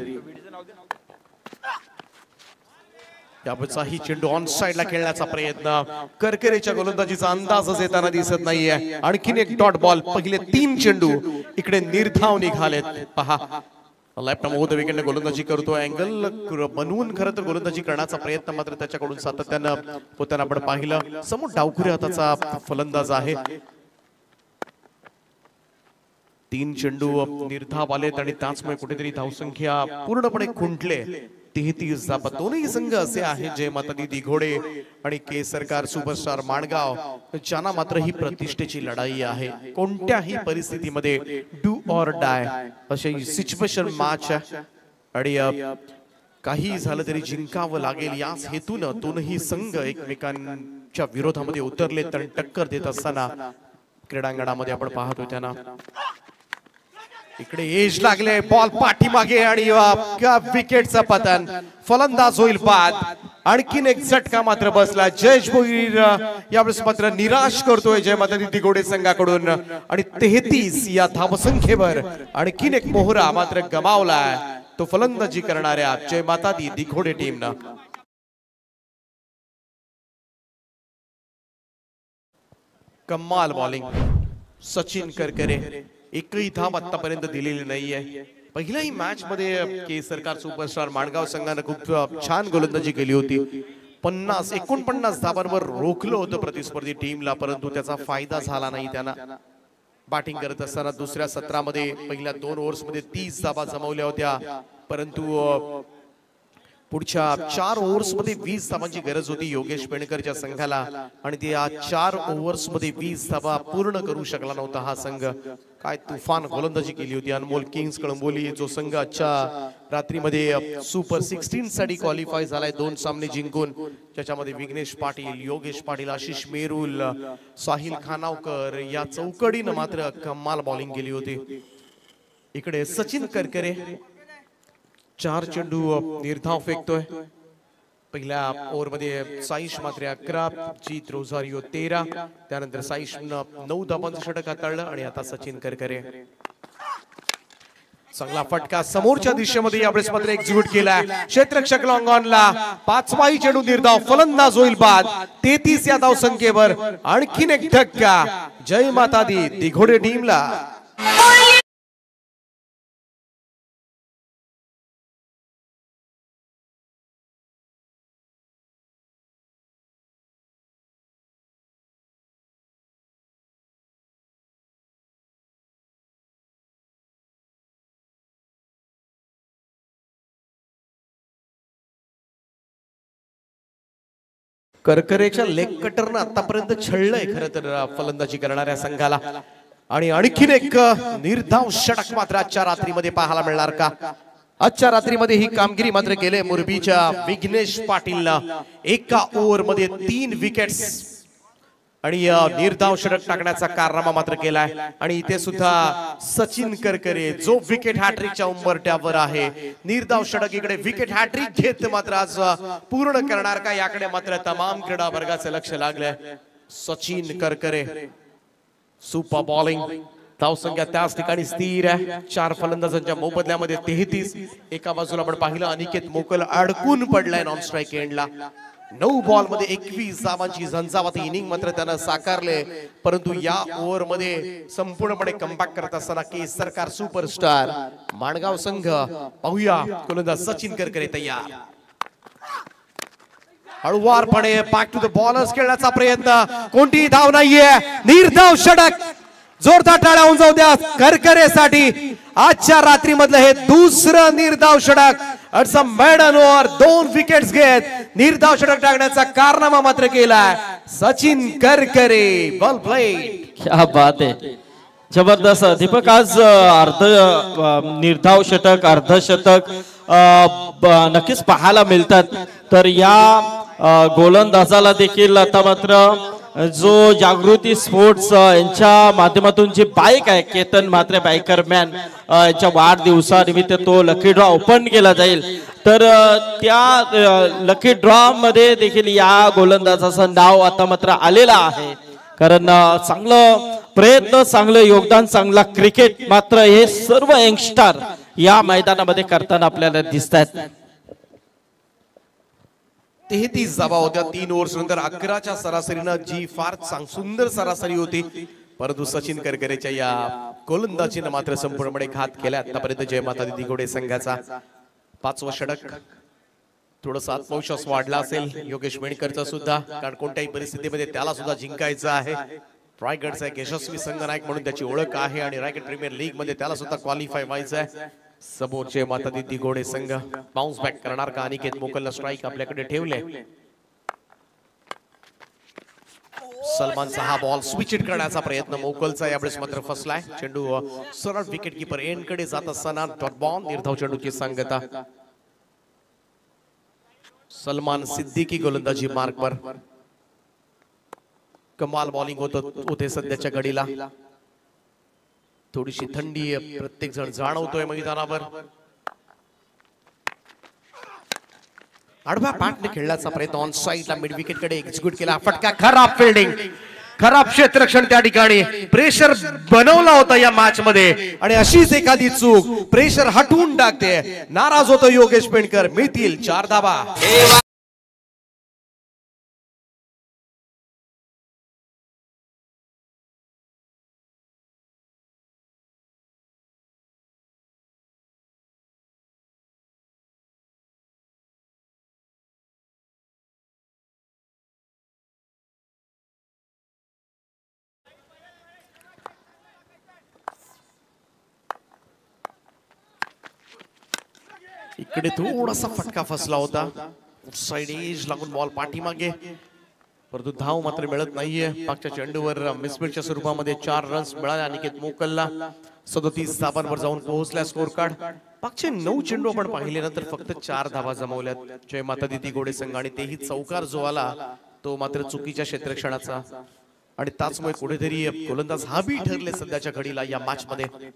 [SPEAKER 3] यावरचाही चेंडू ऑन साइडला खेळण्याचा प्रयत्न. करकरेच्या गोलंदाजीचा अंदाजच येताना दिसत नाहीये. आणखीन एक डॉट बॉल. पहिले 3 चेंडू इकडे निर्धाव निघालेत. पहा लेफ्ट मोद विकेटने गोलंदाजी करतो. अँगल बनवून खरं तर गोलंदाजी करण्याचा प्रयत्न मात्र त्याच्याकडून सातत्यानं होताना आपण पाहिलं. समोर डावखुऱ्या हाताचा फलंदाज आहे. 3 चेंडू निर्धाव आलेत आणि त्याचमुळे कुठेतरी धावसंख्या पूर्णपणे खुंटले. 33 धावा. दोन्ही संघ असे आहेत जे मातादी दिघोडे आणि केसरकार सुपरस्टार माणगाव ज्यांना मात्र ही प्रतिष्ठेची लढाई आहे. कोणत्याही परिस्थितीमध्ये डू ऑर डाय अशी सिच्युएशन मॅच आहे आणि काही झालं तरी जिंकावं लागेल याच हेतून दोनही संघ एकमेकांच्या विरोधामध्ये उतरले तर टक्कर देत असताना क्रीडांगणामध्ये आपण पाहतो. त्यांना इकडे एज लागले. बॉल पाठीमागे आणि विकेटचा पतन. फलंदाज होईल बाद. आणखीन एक झटका मात्र बसला. जयेश भोईर यावेळेस मात्र निराश करतोय जय मातादी दिघोडे संघाकडून आणि 33 या धावसंख्येवर आणखीन एक मोहरा मात्र गमावलाय तो फलंदाजी करणाऱ्या जय मातादी दिघोडे टीमनं. कमाल बॉलिंग सचिन करकरे. एकही धाव आतापर्यंत दिलेली नाहीये. पहिल्याही मॅच मध्ये केसरकार सुपरस्टार माणगाव संघाने खूप छान गोलंदाजी केली होती. 49 धावांवर रोखलं होतं प्रतिस्पर्धी टीमला परंतु त्याचा फायदा झाला नाही. त्यांना बॅटिंग करत असताना दुसऱ्या सत्रामध्ये पहिल्या 2 ओव्हर्स मध्ये 30 धावा जमवल्या होत्या परंतु पुढच्या 4 ओव्हर्स मध्ये 20 धावांची गरज होती योगेश पेणकरच्या संघाला आणि ते या 4 ओव्हर्स मध्ये 20 धावा पूर्ण करू शकला नव्हता हा संघ. काय तुफान गोलंदाजी केली होती अनमोल किंग्स कळंबोली जो संघ आजच्या रात्रीमध्ये सुपर 16 साठी क्वालिफाय झालाय 2 सामने जिंकून. ज्याच्यामध्ये विघ्नेश पाटील, योगेश पाटील, आशिष मेरुल, साहिल खानावकर या चौकडीनं मात्र कमाल बॉलिंग केली होती. इकडे सचिन करकरे 4 चेंडू निर्धाव फेकतोय. पहिल्या ओव्हर मध्ये साईश मात्र 11, जीत रोझारियो 13, त्यानंतर साईश 9 धावांचं षटक हाताळलं आणि आता सचिन करकरे चांगला फटका समोरच्या दिशेमध्ये यावेळेस मात्र एक्झिक्यूट केलाय. क्षेत्ररक्षक लॉंग ऑनला 5वाही चेंडू निर्धाव. फलंदाज होईल बाद. 33 या धावसंख्येवर आणखीन एक धक्का जय मातादी दिघोडे टीमला. करकरेच्या लेग कटरनं आतापर्यंत छळलंय खरं तर फलंदाजी करणाऱ्या संघाला आणि आणखीन एक निर्धाव षटक मात्र आजच्या रात्रीमध्ये पाहायला मिळणार का? आजच्या रात्रीमध्ये ही कामगिरी मात्र केले मुरबीच्या विघ्नेश पाटीलनं. एका ओव्हर मध्ये 3 विकेट्स आणि निर्धाव षटक टाकण्याचा कारनामा मात्र केलाय. आणि इथे सुद्धा सचिन करकरे जो विकेट हॅट्रिकच्या उंबरठ्यावर आहे. निर्धाव षटक इकडे विकेट हॅट्रिक घेत मात्र आज पूर्ण करणार का याकडे मात्र तमाम क्रीडा वर्गाचं लक्ष लागलंय. Sachin Karkare super bowling. धावसंख्या त्याच ठिकाणी स्थिर आहे. 4 फलंदाजांच्या मोबदल्यामध्ये 33. एका बाजूला आपण पाहिलं अनिकेत मोकल अडकून पडलाय नॉन स्ट्राईक एंडला. 9 बॉल मध्ये 21 धावांची झंझावाती इनिंग मात्र त्यानं साकारले परंतु या ओव्हर मध्ये संपूर्णपणे कमबॅक करत असताना केसरकार सुपरस्टार माणगाव संघ. पाहूया गोलंदाज सचिन करकरे तयार. हळुवारपणे बॅक टू द बॉलर्स खेळण्याचा प्रयत्न. कोणतीही धाव नाहीये. निर्धाव षटक. जोरदार टाळ्या होऊन जाऊ द्या करकरेसाठी. आजच्या रात्री मधलं हे दुसरं निर्धाव षटक. मेडन ओव्हर 2 विकेट्स घेत निर्धाव षटक टाकण्याचा कारनामा मात्र केलाय सचिन करकरे. Ball played.
[SPEAKER 1] क्या बात आहे. जबरदस्त दीपक. आज निर्धाव षटक अर्धशतक नक्कीच पाहायला मिळतात तर या गोलंदाजाला देखील आता मात्र जो जागृती स्पोर्ट्स यांच्या माध्यमातून जी बाईक आहे केतन म्हात्रे बायकर मॅन यांच्या वाढदिवसानिमित्त तो लकी ड्रॉ ओपन केला जाईल। तर त्या लकी ड्रॉ मध्ये देखील या गोलंदाजाचं नाव आता मात्र आलेलं आहे, कारण चांगलं प्रयत्न, चांगलं योगदान, चांगला क्रिकेट मात्र हे सर्व यंगस्टर या मैदानामध्ये करताना आपल्याला दिसतात।
[SPEAKER 3] 33 धावा होत्या 3 ओव्हर्स नंतर 11च्या सरासरीनं, जी फार सुंदर सरासरी होती, परंतु सचिन करकरेच्या या गोलंदाजीनं मात्र संपूर्णपणे घात केला। आतापर्यंत जय माता दी दिघोडे संघाचा 5वा षटक, थोडासा आत्मविश्वास वाढला असेल योगेश मेणकरचा सुद्धा, कारण कोणत्याही परिस्थितीमध्ये त्याला सुद्धा जिंकायचं आहे। रायगडचा एक यशस्वी संघनायक म्हणून त्याची ओळख आहे आणि रायगड प्रीमियर लीग मध्ये त्याला सुद्धा क्वालिफाय व्हायचं आहे। समोरचे माता दी दिघोडे संघ बाउन्स बॅक करणार का? अनिकेत मोकलला स्ट्राइक आपल्याकडे ठेवले। सलमानचा हा बॉल स्विच हिट करण्याचा प्रयत्न मोकलचा यावेळेस मात्र फसलाय। चेंडू सरळ विकेट कीपर एंड कडे जात असताना डॉट बॉल, निर्धाव चेंडूची सांगता। सलमान सिद्दीकी गोलंदाजी मार्कवर, कमाल बॉलिंग होते सध्याच्या घडीला। थोडीशी थंडी प्रत्येक जण जाणवतोय मैदानावर। आडव्या पॅटने खेळण्याचा प्रयत्न ऑन साइडला मिड विकेट कडे एक्झिक्यूट केला, फटका, खराब फिल्डिंग, खराब क्षेत्ररक्षण त्या ठिकाणी। प्रेशर बनवला होता या मॅच मध्ये आणि अशीच एखादी चूक प्रेशर हटवून टाकते। नाराज होतो योगेश पेणकर, मिळतील 4 धावा। इकडे थोडासा फटका फसला होता, साइड एज लागून बॉल पाठीमागे, परंतु धाव मात्र मिळत नाहीये। मागच्या चेंडूवर मिसफिटच्या स्वरूपामध्ये 4 रन्स मिळाले अनिकेत मोकलला। 37 धावांवर जाऊन पोहोचला स्कोर कार्ड। मागचे 9 चेंडू आपण पाहिले नंतर फक्त 4 धावा जमवल्यात जय माता दी दिघोडे संघ, आणि तेही चौकार जो आला तो मात्र चुकीच्या क्षेत्ररक्षणाचा, आणि त्याचमुळे कुठेतरी गोलंदाज हाबी ठरले सध्याच्या घडीला या मॅच मध्ये।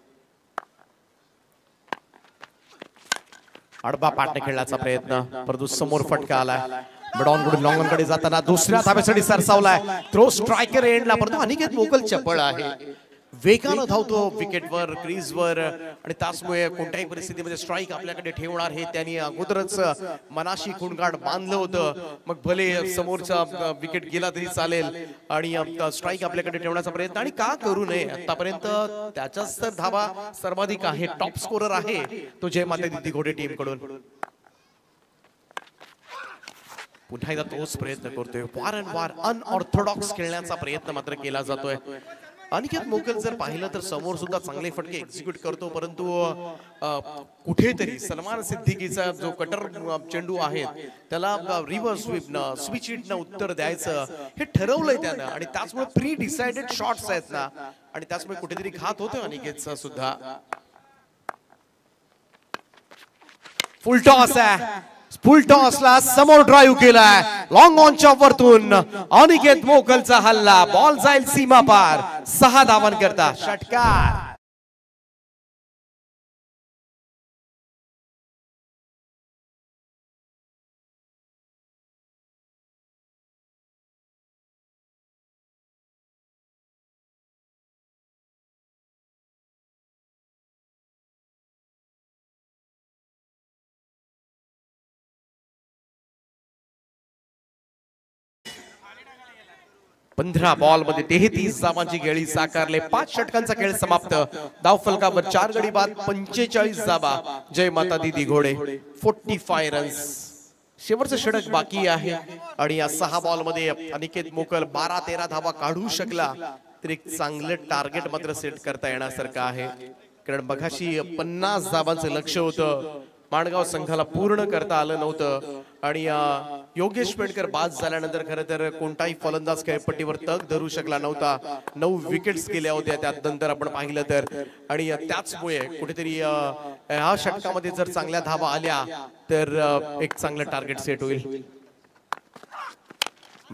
[SPEAKER 3] आडबा पाटने खेळण्याचा प्रयत्न, परंतु समोर फटका आलाय। मिडऑन कडून लॉंग ऑन कडे जाताना दुसऱ्या धावेसाठी सरसावलाय, थ्रो स्ट्रायकर एंडला, परंतु अनिकेत मोकल चपळ आहे, वेगानं धावतो विकेटवर, क्रीजवर, आणि त्याचमुळे कोणत्याही परिस्थितीमध्ये स्ट्राइक आपल्याकडे ठेवणार हे त्यांनी अगोदरच मनाशी खुणगाड बांधलं होतं। मग भले समोरचा विकेट गेला तरी चालेल आणि स्ट्राइक आपल्याकडे ठेवण्याचा प्रयत्न, आणि का करू नये? आतापर्यंत त्याच्याच तर धावा सर्वाधिक आहे, टॉप स्कोरर आहे तो जय माता दी दिघोडे टीम कडून। पुन्हा एकदा तोच प्रयत्न करतोय, वारंवार अनऑर्थोडॉक्स खेळण्याचा प्रयत्न मात्र केला जातोय। अनिकेत मोकल जर पाहिलं तर समोर सुद्धा चांगले फटके एक्झिक्यूट करतो, परंतु कुठेतरी सलमान सिद्दीकीचा जो कटर चेंडू आहे त्याला रिव्हर्स स्वीपनं, स्विच हिटनं उत्तर द्यायचं हे ठरवलंय त्यानं, आणि त्याचमुळे प्री डिसाइडेड शॉट्स आहेत ना, आणि त्याचमुळे कुठेतरी घात होतो अनिकेतचा सुद्धा। फुल टॉस आहे, फुल टॉसला समोर ड्राईव्ह केलाय, लॉंग ऑनच्या वरतून अनिकेत मोकलचा हल्ला, बॉल जाईल सीमा पार, 6 धावांकरता षटकार। पंधरा बॉल मध्ये 33 धावांची खेळी साकारले, 5 षटकांचा खेळ समाप्त, धाव फलकावर 4 गडी बाद, 45 धावा जय माता दी दिघोडे, 45 रन्स। शेवटचं षटक बाकी आहे आणि या 6 बॉल मध्ये अनिकेत मोकल 12-13 धावा काढू शकला तर एक चांगलं टार्गेट मात्र सेट करता येण्यासारखं आहे, कारण बघाशी 50 धावांचं लक्ष होतं, माणगाव संघाला पूर्ण करता आलं नव्हतं, आणि योगेश पेणकर बाद झाल्यानंतर खरं तर कोणताही फलंदाज खेळपट्टीवर तग धरू शकला नव्हता, 9 विकेट्स गेल्या होत्या त्यात नंतर आपण पाहिलं तर, आणि त्याचमुळे कुठेतरी ह्या षटकामध्ये जर चांगल्या धावा आल्या तर एक चांगलं टार्गेट सेट होईल।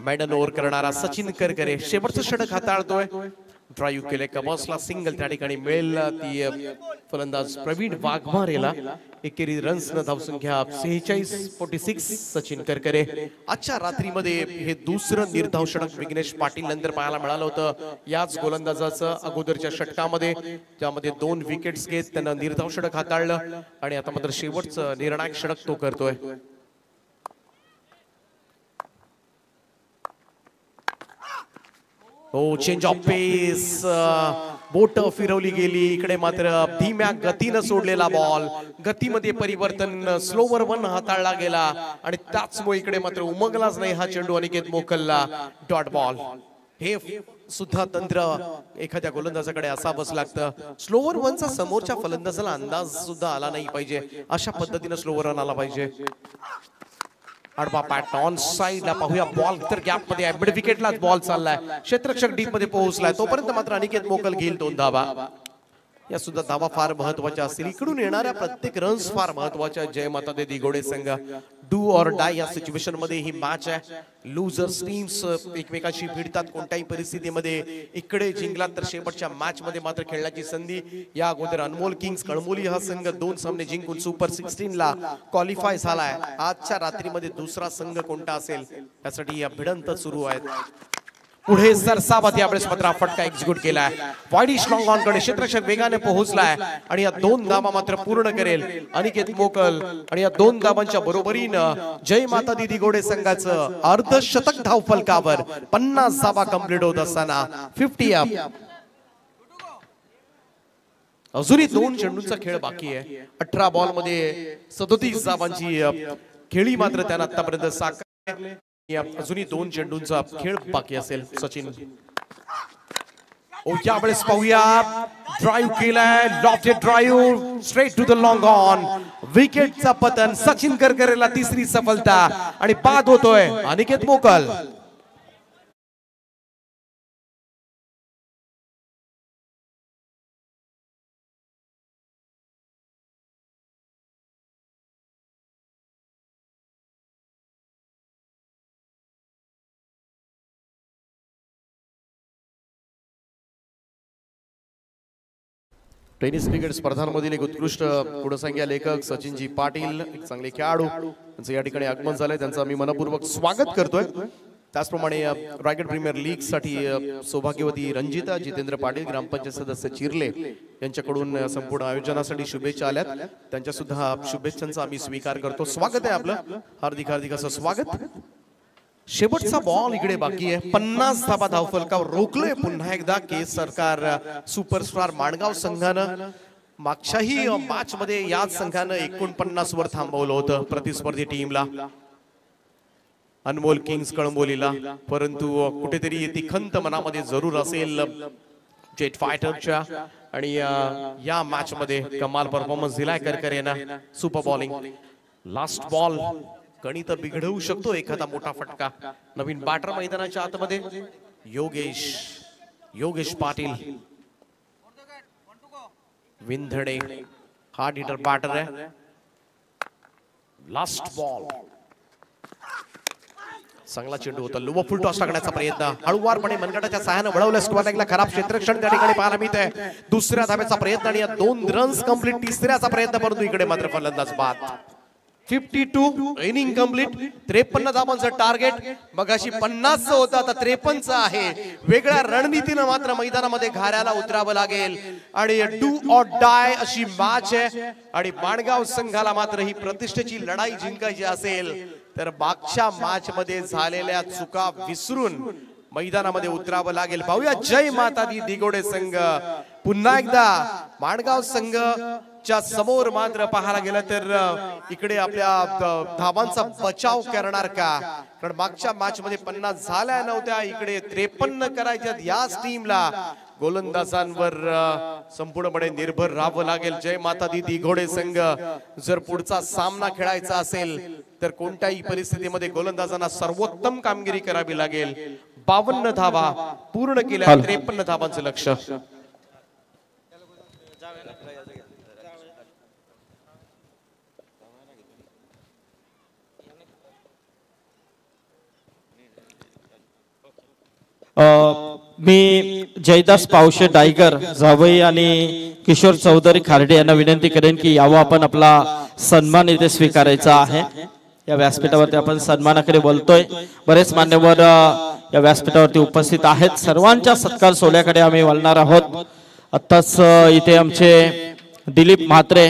[SPEAKER 3] मॅडन ओव्हर करणारा सचिन करकरे शेवटचं षटक हाताळतोय. ड्राईव्ह केले कबसला सिंगल त्या ठिकाणी मिळेल ती फलंदाज प्रवीण वाघमारेला. एकेरी रन्स न धावसंख्या 46 सचिन करकरे. आजच्या रात्रीमध्ये हे दुसरं निर्धाव षटक विघ्नेश पाटील नंतर पाहायला मिळालं होतं याच गोलंदाजाचं अगोदरच्या षटकामध्ये, त्यामध्ये 2 विकेट्स घेत त्यानं निर्धाव षटक हाताळलं आणि आता मात्र शेवटचं निर्णायक षटक तो करतोय. हो चेंज ऑफ पेस, बोट फिरवली गेली इकडे मात्र धीम्या गतीनं सोडलेला बॉल, गतीमध्ये परिवर्तन, स्लोवर 1 हाताळला गेला आणि त्याचमुळे इकडे मात्र उमगलाच नाही हा चेंडू अनिकेत मोकलला. Dot ball. हे सुद्धा तंत्र एखाद्या गोलंदाजाकडे असावंच लागतं. स्लोवर 1चा समोरच्या फलंदाजाला अंदाज सुद्धा आला नाही पाहिजे, अशा पद्धतीनं स्लोवर रन आला पाहिजे. आडवा पॅट ऑन साइडला पाहूया बॉल तर गॅप मध्ये आहे, मिड विकेटलाच बॉल चाललाय, क्षेत्ररक्षक डीप मध्ये पोहोचलाय, तोपर्यंत मात्र अनिकेत मोकल घेईल 2 धावा. या सुद्धा धावा फार महत्वाच्या असतील, इकडून येणाऱ्या प्रत्येक रन्स फार महत्वाच्या. जय माता दे दिघोडे संघ डू ऑर डाय या सिच्युएशन मध्ये ही मॅच आहे. लुझर्स टीम्स एकमेकांशी भिडतात कोणत्याही परिस्थितीमध्ये. इकडे जिंकलात तर शेवटच्या मॅच मध्ये मात्र खेळण्याची संधी. या अगोदर अनमोल किंग्स कळमोली हा संघ 2 सामने जिंकून सुपर 16 ला क्वालिफाय झालाय. आजच्या रात्रीमध्ये दुसरा संघ कोणता असेल यासाठी या भिडंत सुरू आहेत. पुढे सरसावत यावेळेस मात्र फटका एक्झिक्यूट केलाय. वाईड स्ट्रॉंग ऑन कडे क्षेत्ररक्षक वेगाने पोहोचलाय आणि या 2 धावा मात्र पूर्ण करेल अनिकेत मोकल. आणि या 2 धावांच्या बरोबरीनं जय माता दी दिघोडे संघाचं अर्धशतक धाव फलकावर. 50 धावा कंप्लीट होत असताना 50 अप. अजूनही 2 चेंडूंचा खेळ बाकी आहे. 18 बॉल मध्ये 37 धावांची खेळी मात्र त्यानं आतापर्यंत साकारली. अजूनही 2 चेंडूंचा खेळ बाकी असेल. सचिन यावेळेस पाहूया ड्राईव्ह केलाय, lofted drive straight to the long on, विकेटचा पतन. सचिन करकरेला 3री सफलता आणि बाद होतोय अनिकेत मोकल. टेनिस क्रिकेट स्पर्धांमधील एक उत्कृष्ट पुढसंख्या लेखक सचिनजी पाटील, एक चांगले खेळाडू, त्यांचं या ठिकाणी आगमन झालंय, त्यांचं आम्ही मनपूर्वक स्वागत करतोय. त्याचप्रमाणे रायगड प्रीमियर लीग साठी सौभाग्यवती रंजिता जितेंद्र पाटील, ग्रामपंचायत सदस्य चिरले यांच्याकडून संपूर्ण आयोजनासाठी शुभेच्छा आल्यात. त्यांच्या सुद्धा शुभेच्छांचा आम्ही स्वीकार करतो. स्वागत आहे आपलं, हार्दिक हार्दिक असं स्वागत. शेवटचा बॉल इकडे बाकी आहे. 50 धावा धावफलकावर रोखलोय पुन्हा एकदा केस सरकार सुपरस्टार माणगाव संघानं. मागच्याही मॅच मध्ये याच संघानं 49 वर थांबवलं होतं प्रतिस्पर्धी टीमला, अनमोल किंग्स कळंबोलीला. परंतु कुठेतरी ती खंत मनामध्ये जरूर असेल जेट फायटरच्या. आणि या मॅच मध्ये कमाल परफॉर्मन्स दिलाय करकरेनं. सुपर बॉलिंग, लास्ट बॉल गणित बिघडवू शकतो एखादा मोठा फटका. नवीन बॅटर मैदानाच्या आतमध्ये Yogesh Patil Vindhade, hard hitter batter आहे. लास्ट बॉल, चांगला चेंडू होता, लोवर फुल टॉस टाकण्याचा प्रयत्न, हळूवारपणे मनगटाच्या सहाय्याने वळवलं स्क्वेअर लेगला. खराब क्षेत्ररक्षण त्या ठिकाणी पाहायला मिळतंय. दुसऱ्या धाब्याचा प्रयत्न आणि या 2 रन्स कंप्लीट. तिसऱ्याचा प्रयत्न, परंतु इकडे मात्र फलंदाज बाद. 52 इनिंग कंप्लीट, 53 धावांचं टार्गेट. मगाशी 50 होता, आता 53 आहे. वेगळ्या रणनीतीनं मात्र मैदानामध्ये घाऱ्याला उतरावं लागेल आणि डू ऑर डाय अशी मॅच आहे. आणि माणगाव संघाला मात्र ही प्रतिष्ठेची लढाई जिंकायची असेल तर मागच्या मॅच मध्ये झालेल्या चुका विसरून मैदानामध्ये उतरावं लागेल. पाहूया जय माता दी दिघोडे संघ पुन्हा एकदा माणगाव संघ च्या समोर मात्र पाहायला गेलं तर इकडे आपल्या धावांचा बचाव करणार का? कारण मागच्या मॅच मध्ये 50 झाल्या नव्हत्या, इकडे 53 करायच्या. याच टीमला गोलंदाजांवर संपूर्णपणे निर्भर राहावं लागेल. जय माता दी दिघोडे संघ जर पुढचा सामना खेळायचा असेल तर कोणत्याही परिस्थितीमध्ये गोलंदाजांना सर्वोत्तम कामगिरी करावी लागेल. 52 धावा पूर्ण केल्या, 53 धावांचं लक्ष्य.
[SPEAKER 1] मी जयदास पावशे डायगर जावई आणि किशोर चौधरी खार्डे यांना विनंती करेन की यावं आपण आपला सन्मान इथे स्वीकारायचा आहे। या व्यासपीठावरती आपण सन्मानाकडे बोलतोय, बरेच मान्यवर या व्यासपीठावरती उपस्थित आहेत, सर्वांच्या सत्कार सोहळ्याकडे आम्ही वळणार आहोत। आत्ताच इथे आमचे दिलीप म्हात्रे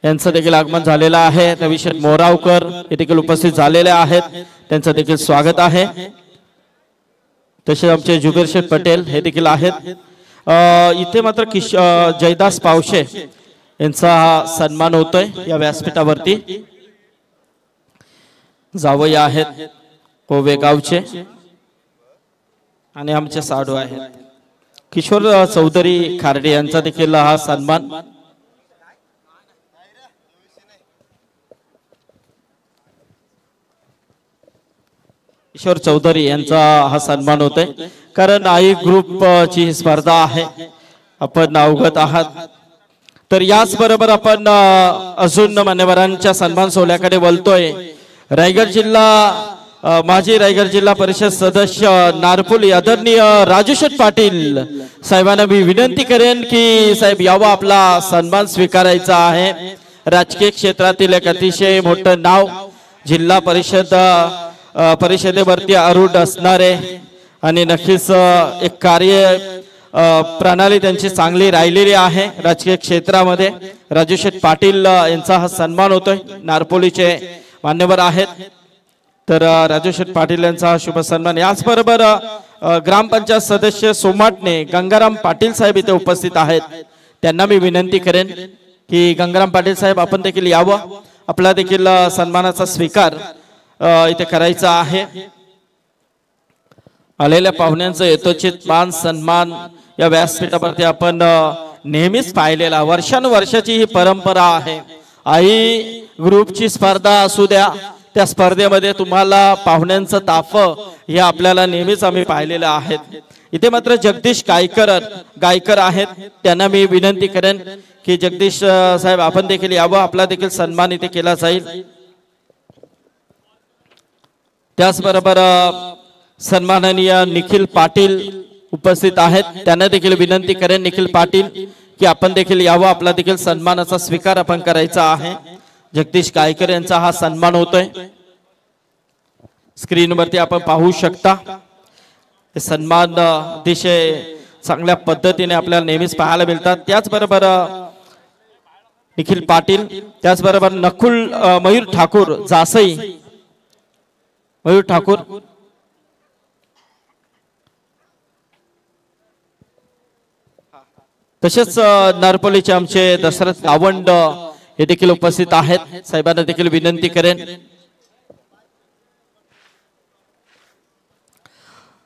[SPEAKER 1] यांचं देखील आगमन झालेलं आहे, रविशेठ मोरावकर हे देखील उपस्थित झालेले आहेत, त्यांचं देखील स्वागत आहे। तसेच आमचे जुबेर शेठ पटेल हे देखील आहेत। इथे मात्र जयदास पावशे यांचा सन्मान होतोय या व्यासपीठावरती। जावई आहेत कोवे गावचे आणि आमचे साडू आहेत किशोर चौधरी खार्डे यांचा देखील हा सन्मान। किशोर चौधरी यांचा हा सन्मान होतोय, कारण आई ग्रुप ची स्पर्धा आहे, आपण अवगत आहात। तर याच बरोबर आपण अजून मान्यवरांच्या सन्मान सोहळ्याकडे बोलतोय। रायगड जिल्हा माजी रायगड जिल्हा परिषद सदस्य नारपोली आदरणीय राजूशेठ पाटील साहेबांना मी विनंती करेन की साहेब यावा आपला सन्मान स्वीकारायचा आहे। राजकीय क्षेत्रातील एक अतिशय मोठं नाव, जिल्हा परिषदेवरती आरूढ असणारे आणि नक्कीच एक कार्य प्रणाली त्यांची चांगली राहिलेली आहे राजकीय क्षेत्रामध्ये। राजूशेठ पाटील यांचा हा सन्मान होतोय, नारपोलीचे मान्यवर आहेत। तर राजूशेठ पाटील यांचा हा शुभ सन्मान। याचबरोबर ग्रामपंचायत सदस्य सोमाटणे गंगाराम पाटील साहेब इथे उपस्थित आहेत, त्यांना मी विनंती करेन की गंगाराम पाटील साहेब आपण देखील यावं, आपला देखील सन्मानाचा स्वीकार इथे करायचा आहे। आलेल्या पाहुण्यांचं यथोचित मान सन्मान या व्यासपीठावरती आपण नेहमीच पाहिलेला, वर्षानुवर्षाची ही परंपरा आहे। आई ग्रुपची स्पर्धा असू द्या, त्या स्पर्धेमध्ये तुम्हाला पाहुण्यांचं ताफ हे आपल्याला नेहमीच आम्ही पाहिलेलं आहेत। इथे मात्र जगदीश गायकर आहेत, त्यांना मी विनंती करेन की जगदीश साहेब आपण देखील यावं, आपला देखील सन्मान इथे केला जाईल। त्याचबरोबर सन्माननीय निखिल पाटील उपस्थित आहेत, त्यांना देखील विनंती करेन निखिल पाटील की आपण देखील यावं, आपला देखील सन्मानाचा स्वीकार आपण करायचा आहे। जगदीश गायकर यांचा हा सन्मान होतोय, स्क्रीनवरती आपण पाहू शकता। हे सन्मान अतिशय चांगल्या पद्धतीने आपल्याला नेहमीच पाहायला मिळतात। त्याचबरोबर निखिल पाटील, त्याचबरोबर मयूर ठाकूर जासई, मयूर ठाकूर तसेच नारपोलीचे आमचे दशरथ गावंड हे देखील उपस्थित आहेत, साहेबांना देखील विनंती करेन।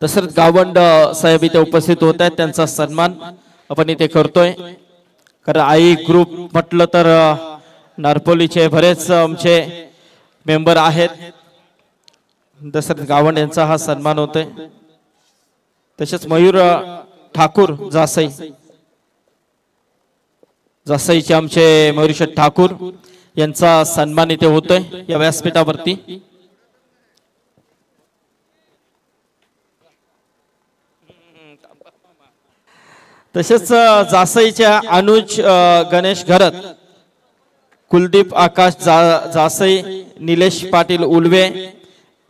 [SPEAKER 1] दशरथ गावंड साहेब इथे उपस्थित होत आहेत, त्यांचा सन्मान आपण इथे करतोय। कारण आई ग्रुप म्हटलं तर नारपोलीचे बरेच आमचे मेंबर आहेत, दशरथ गावंड यांचा हा सन्मान होतोय। तसेच मयूर ठाकूर जासईचे आमचे मयूरशेठ ठाकूर यांचा सन्मान इथे होतोय या व्यासपीठावरती। तसेच जासईच्या अनुज गणेश घरत, कुलदीप आकाश जासई, निलेश पाटील उलवे,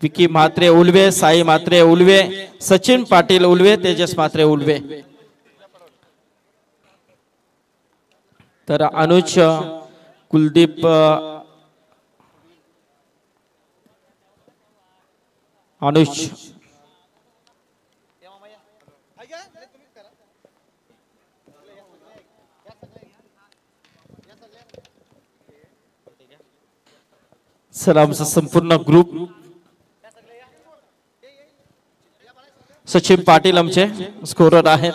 [SPEAKER 1] विकी म्हात्रे उलवे, साई म्हात्रे उलवे, सचिन पाटील उलवे, तेजस म्हात्रे उलवे। तर अनुज कुलदीप अनुज सर आमचा संपूर्ण ग्रुप, सचिन पाटील आमचे स्कोरर आहेत।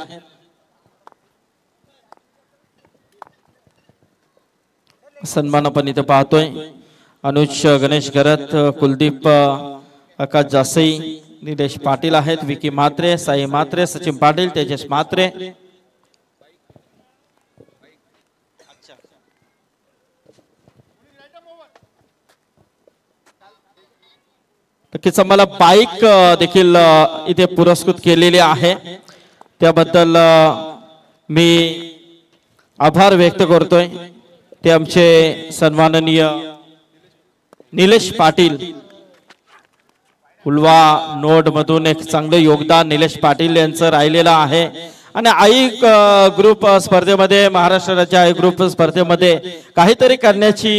[SPEAKER 1] सन्मान आपण इथे पाहतोय, अनुज गणेश घरत, कुलदीप आकाश जासई, निलेश पाटील आहेत, विकी म्हात्रे, साई म्हात्रे, सचिन पाटील, तेजस म्हात्रे। नक्कीच आम्हाला बाईक देखील इथे पुरस्कृत केलेली आहे, त्याबद्दल मी आभार व्यक्त करतोय। ते आमचे सन्माननीय निलेश पाटील, उल्वा नोड मधून एक चांगलं योगदान निलेश पाटील यांचं राहिलेलं आहे आणि आई ग्रुप स्पर्धेमध्ये, महाराष्ट्र राज्य आई ग्रुप स्पर्धेमध्ये काहीतरी करण्याची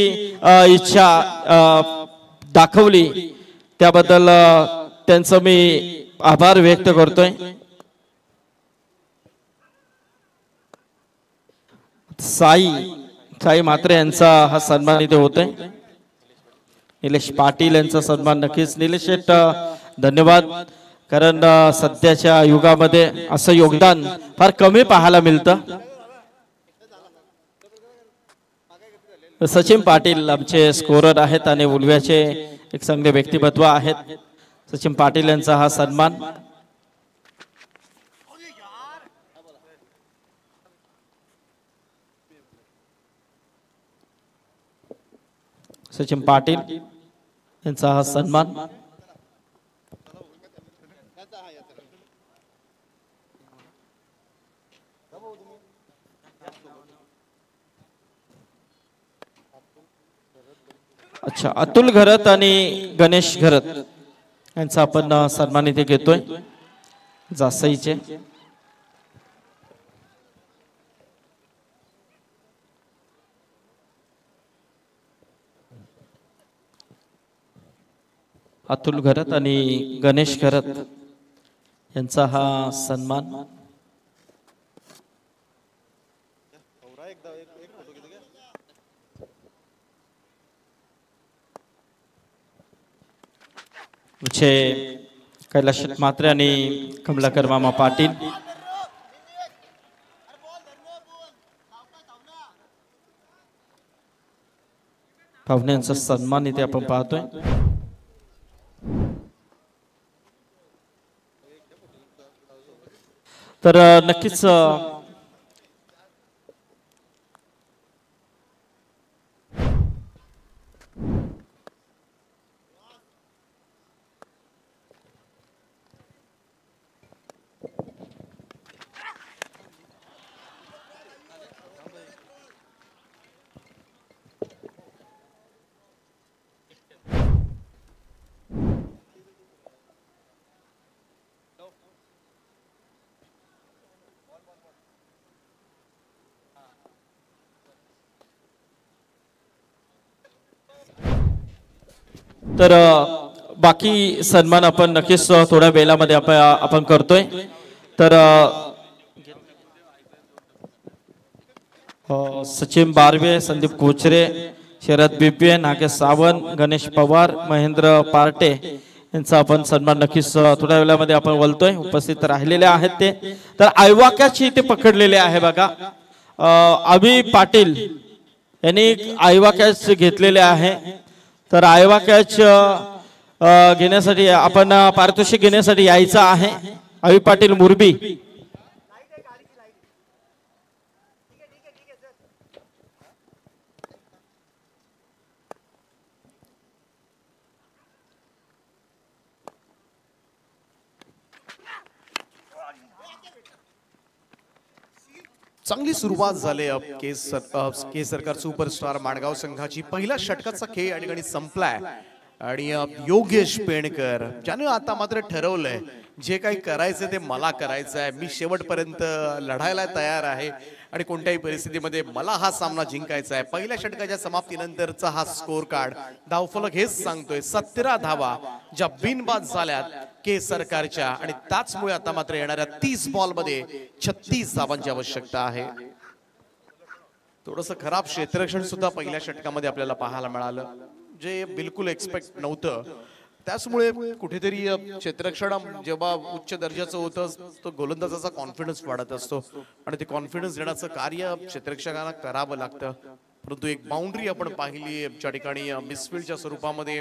[SPEAKER 1] इच्छा दाखवली, त्याबद्दल त्यांचं मी आभार व्यक्त करतोय। साई म्हात्रे यांचा हा सन्मान इथे होतोय। निलेश पाटील यांचा सन्मान नक्कीच निलेश शेठ धन्यवाद, कारण सध्याच्या युगामध्ये असं योगदान फार कमी पाहायला मिळतं। सचिन पाटील आमचे स्कोरर आहेत आणि उल्व्याचे एक चांगले व्यक्तिमत्व आहेत। सचिन पाटील यांचा हा सन्मान। सचिन पाटील यांचा हा सन्मान। अच्छा, अतुल घरत आणि गणेश घरत यांचा आपण सन्मान इथे घेतोय जासईचे। अतुल घरत आणि गणेश घरत यांचा हा सन्मान। कैलाश म्हात्रे आणि कमलाकर मामा पाटील पाहुण्यांचा सन्मान इथे आपण पाहतोय। तर नक्कीच तर बाकी सन्मान आपण नक्कीच थोड्या वेळामध्ये आपण करतोय। तर सचिन बारवे, संदीप कोचरे, शरद बिपे, नागेश सावंत, गणेश पवार, महेंद्र पार्टे यांचा आपण सन्मान नक्कीच थोड्या वेळामध्ये आपण बोलतोय। उपस्थित राहिलेले आहेत ते तर आयवाक्याची इथे पकडलेले आहे बघा। अभि पाटील यांनी आयवाक्याच घेतलेले आहे, तर आयवा कॅच घेण्यासाठी आपण पारितोषिक घेण्यासाठी यायचं आहे। अभि पाटील मुरबी
[SPEAKER 3] चांगली सुरुवात झाली के सरकार सुपरस्टार माणगाव संघाची। पहिल्या षटकाचा खेळ या ठिकाणी संपलाय आणि योगेश पेणकर ज्याने आता मात्र ठरवलंय जे काही करायचं ते मला करायचं आहे, मी शेवटपर्यंत लढायला तयार आहे आणि कोणत्याही परिस्थितीमध्ये मला हा सामना जिंकायचा आहे। पहिल्या षटकाच्या समाप्तीनंतरचा हा स्कोर कार्ड धावफलक हेच सांगतोय 17 धावा ज्या बिनबाद झाल्यात के सरकारच्या आणि त्याचमुळे आता मात्र येणाऱ्या 30 बॉल मध्ये 36 धावांची आवश्यकता आहे। थोडंसं खराब क्षेत्ररक्षण सुद्धा पहिल्या षटकामध्ये आपल्याला पाहायला मिळालं, जे बिलकुल एक्सपेक्ट नव्हतं। त्याचमुळे कुठेतरी क्षेत्ररक्षण जेव्हा उच्च दर्जाचं होतं तो गोलंदाजाचा कॉन्फिडन्स वाढत असतो आणि ते कॉन्फिडन्स देण्याचं कार्य क्षेत्ररक्षकांना करावं लागतं। परंतु एक बाउंड्री आपण पाहिली ज्या ठिकाणी मिसफील्डच्या स्वरूपामध्ये,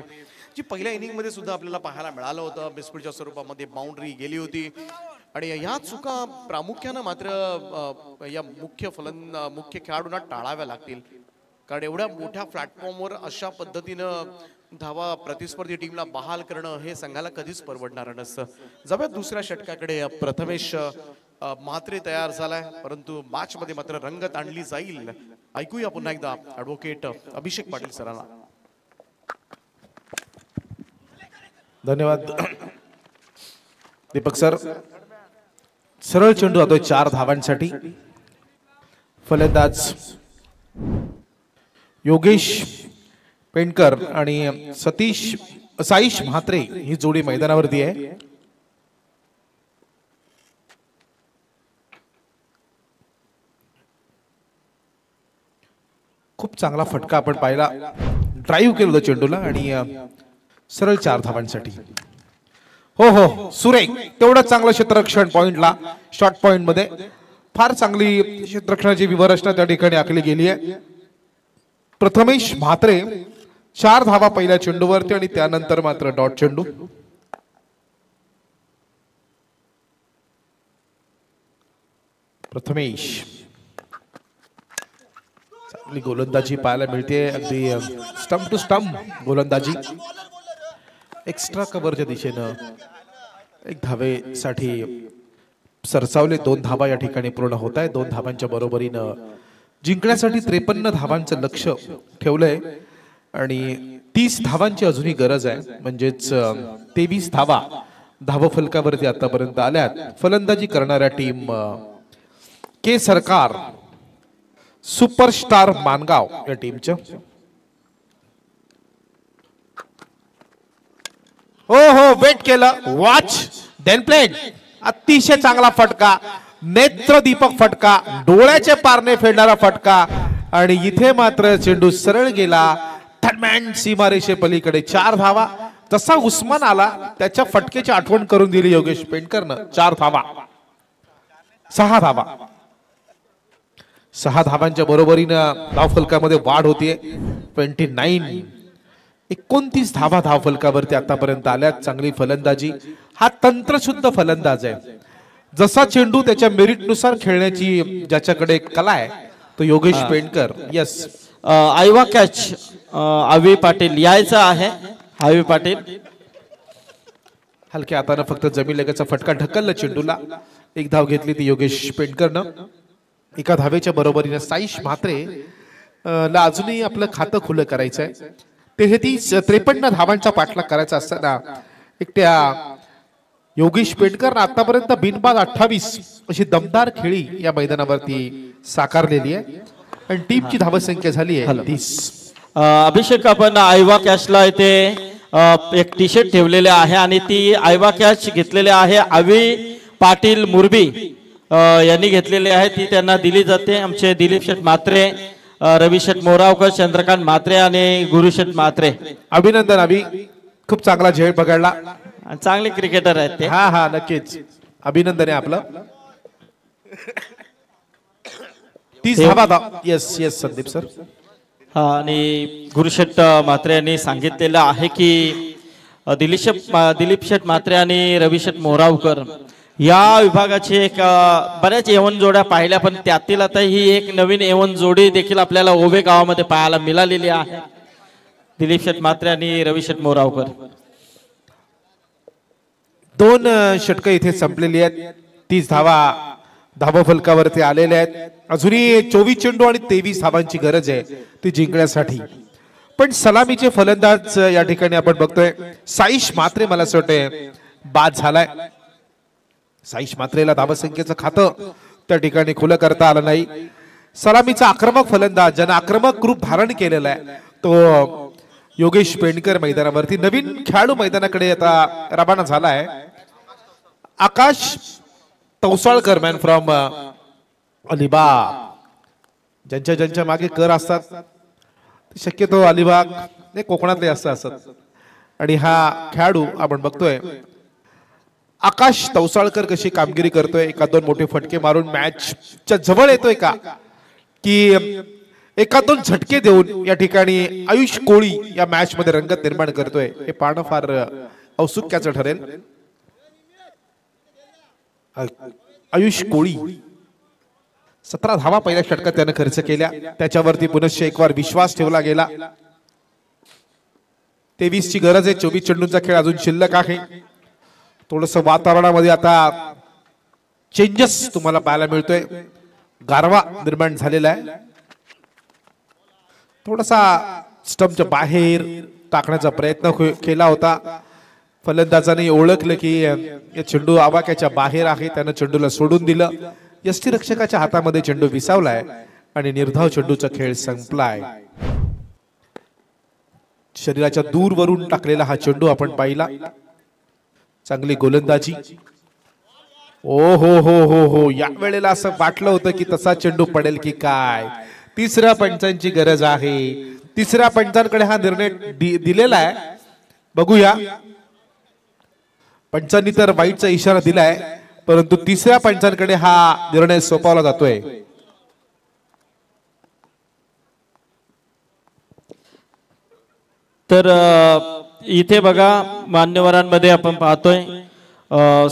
[SPEAKER 3] जी पहिल्या इनिंग मध्ये सुद्धा आपल्याला पाहायला मिळालं होतं। मिसफील्डच्या स्वरूपामध्ये बाउंड्री गेली होती आणि या चुका प्रामुख्याने मात्र या मुख्य खेळाडूंना टाळाव्या लागतील, कारण एवढ्या मोठ्या प्लॅटफॉर्मवर अशा पद्धतीनं धावा प्रतिस्पर्धी टीमला बहाल करणं हे संघाला कधीच परवडणार नसतं. जाऊया दुसऱ्या षटकाकडे. प्रथमेश म्हात्रे तयार झालाय, परंतु मॅच मध्ये मात्र रंगत आणली जाईल. ऐकूया पुन्हा एकदा ॲडव्होकेट अभिषेक पाटील सरांना.
[SPEAKER 2] धन्यवाद दीपक सर. सरळ चेंडू जातोय 4 धावांसाठी. फलंदाज योगेश पेंडकर आणि साईश म्हात्रे ही जोडी मैदानावरती आहे. खूप चांगला फटका आपण पाहिला. ड्राईव्ह केलं होतं चेंडूला आणि सरळ 4 धावांसाठी. हो हो सुरेख. तेवढं चांगलं क्षेत्ररक्षण पॉइंटला, शॉर्ट पॉइंट मध्ये फार चांगली क्षेत्ररक्षणाची व्यूहरचना त्या ठिकाणी आखली गेली आहे. प्रथमेश म्हात्रे 4 धावा पहिल्या चेंडूवरती आणि त्यानंतर मात्र डॉट चेंडू. प्रथमेश चांगली गोलंदाजी पाहायला मिळते. अगदी स्टंप टू स्टंप गोलंदाजी. एक्स्ट्रा कव्हरच्या दिशेनं 1 धावेसाठी सरसावले. 2 धावा या ठिकाणी पूर्ण होत आहे. 2 धावांच्या बरोबरीनं जिंकण्यासाठी 53 धावांचं लक्ष ठेवलंय आणि 30 धावांची अजूनही गरज आहे. म्हणजेच 23 धावा धावफलकावरती आतापर्यंत आल्यात. फलंदाजी करणाऱ्या टीम के सरकार, सुपरस्टार मानगाव या टीमच्या. हो हो वेट केलं. Watch then played. अतिशय चांगला फटका, नेत्रदीपक फटका, डोळ्याचे पारणे फेडणारा फटका आणि इथे मात्र चेंडू सरळ गेला थर्मॅन सीमारेषे पलीकडे. 4 धावा. जसा उस्मान आला त्याच्या फटकेची आठवण करून दिली योगेश पेंडकरनं. 4 धावा. 6 धावा. 6 धावांच्या बरोबरीनं धावफलकामध्ये वाढ होतीये. 29 धावा धावफलकावरती आतापर्यंत आल्यात. चांगली फलंदाजी. हा तंत्रशुद्ध फलंदाज आहे. जसा चेंडू त्याच्या मेरिट नुसार खेळण्याची ज्याच्याकडे कला आहे तो योगेश पेंडकर. यस
[SPEAKER 1] आयवा कॅच आवी पाटील यायचा आहे. आवी पाटील
[SPEAKER 2] हलक्या हाताने फक्त जमीन लगतचा फटका ढकलला चेंडूला. 1 धाव घेतली ती योगेश पेंडकरनं. 1 धावेच्या बरोबरीने साईश म्हात्रे ला अजूनही आपलं खातं खुलं करायचं आहे. 53 धावांचा पाठलाग करायचा असताना एकट्या योगेश पेंडकर आतापर्यंत बिनबाद 28 अशी दमदार खेळी या मैदानावरती साकारलेली आहे आणि टीमची धावसंख्या झाली आहे 30.
[SPEAKER 1] अभिषेक आपण आयवा कॅशला इथे एक टी शर्ट ठेवलेले आहे आणि ती आयवा कॅच घेतलेली आहे आवी पाटील मुरबी यांनी घेतलेली आहे. ती त्यांना दिली जाते. आमचे दिलीप शेठ म्हात्रे, रवी शेठ मोरावकर, चंद्रकांत म्हात्रे आणि गुरुशेठ म्हात्रे.
[SPEAKER 2] अभिनंदन अभि. खूप चांगला झेल पकडला.
[SPEAKER 1] चांगले क्रिकेटर आहेत ते.
[SPEAKER 2] हा हा नक्कीच अभिनंदन आहे आपलं. 30 धावा. Yes yes Sandeep sir.
[SPEAKER 1] हा आणि गुरुशेठ म्हात्रे यांनी सांगितलेलं आहे की दिलीप शेठ म्हात्रे आणि रवी शेठ मोरावकर या विभागाची एक बऱ्याच एवन जोड्या पाहिल्या, पण त्यातील आता ही एक नवीन एवन जोडी देखील आपल्याला ओवे गावामध्ये पाहायला मिळालेली आहे. दिलीप शेठ म्हात्रे आणि रवी शेठ मोरावकर.
[SPEAKER 2] 2 षटकं इथे संपलेली आहेत. 30 धावा धावफलकावरती आलेल्या आहेत. अजूनही 24 चेंडू आणि 23 धावांची गरज आहे ती जिंकण्यासाठी. पण सलामीचे फलंदाज या ठिकाणी आपण बघतोय साईश म्हात्रे मला असं वाटतंय बाद झालाय. साईश म्हात्रेला धावसंख्येचं खातं त्या ठिकाणी खुलं करता आलं नाही. सलामीचा आक्रमक फलंदाज ज्यानं आक्रमक रूप धारण केलेला आहे तो योगेश पेंडकर मैदानावरती. नवीन खेळाडू मैदानाकडे आता रवाना झाला आहे. आकाश तवसाळकर मॅन फ्रॉम अलिबाग. ज्यांच्या मागे कर असतात शक्यतो अलिबाग नाही कोकणातले असतात. आणि हा खेळाडू आपण बघतोय आकाश तवसाळकर कशी कामगिरी करतोय. 1-2 मोठे फटके मारून मॅचच्या जवळ येतोय का की 1-2 झटके देऊन या ठिकाणी आयुष कोळी या मॅच मध्ये रंगत निर्माण करतोय हे पाहणं फार औत्सुक्याचं ठरेल. आयुष कोळी 17 धावा पहिल्या षटकात त्यानं खर्च केल्या. त्याच्यावरती पुनश्च एक वार विश्वास ठेवला गेला. 23 ची गरज आहे. 24 चेंडूंचा खेळ अजून शिल्लक आहे. थोडस वातावरणामध्ये आता चेंजेस तुम्हाला पाहायला मिळतोय. गारवा निर्माण झालेला आहे. थोडासा स्टंपच्या बाहेर टाकण्याचा प्रयत्न केला होता. फलंदाजाने ओळखलं की या चेंडू आवाक्याच्या बाहेर आहे. त्यानं चेंडूला सोडून दिलं. यष्टिरक्षकाच्या हातामध्ये चेंडू विसावलाय आणि निर्धाव चेंडूचा खेळ संपलाय. शरीराच्या दूरवरून टाकलेला हा चेंडू आपण पाहिला. चांगली गोलंदाजी. ओ हो हो हो हो, या वेळेला असं वाटलं होतं की तसा चेंडू पडेल की काय. तिसऱ्या पंचांची गरज आहे. तिसऱ्या पंचांकडे हा निर्णय दिलेला आहे. बघूया. पंचांनी तर वाईटचा इशारा दिलाय, परंतु तिसऱ्या पंचांकडे हा निर्णय सोपवला जातोय.
[SPEAKER 1] तर इथे बघा मान्यवरांमध्ये आपण पाहतोय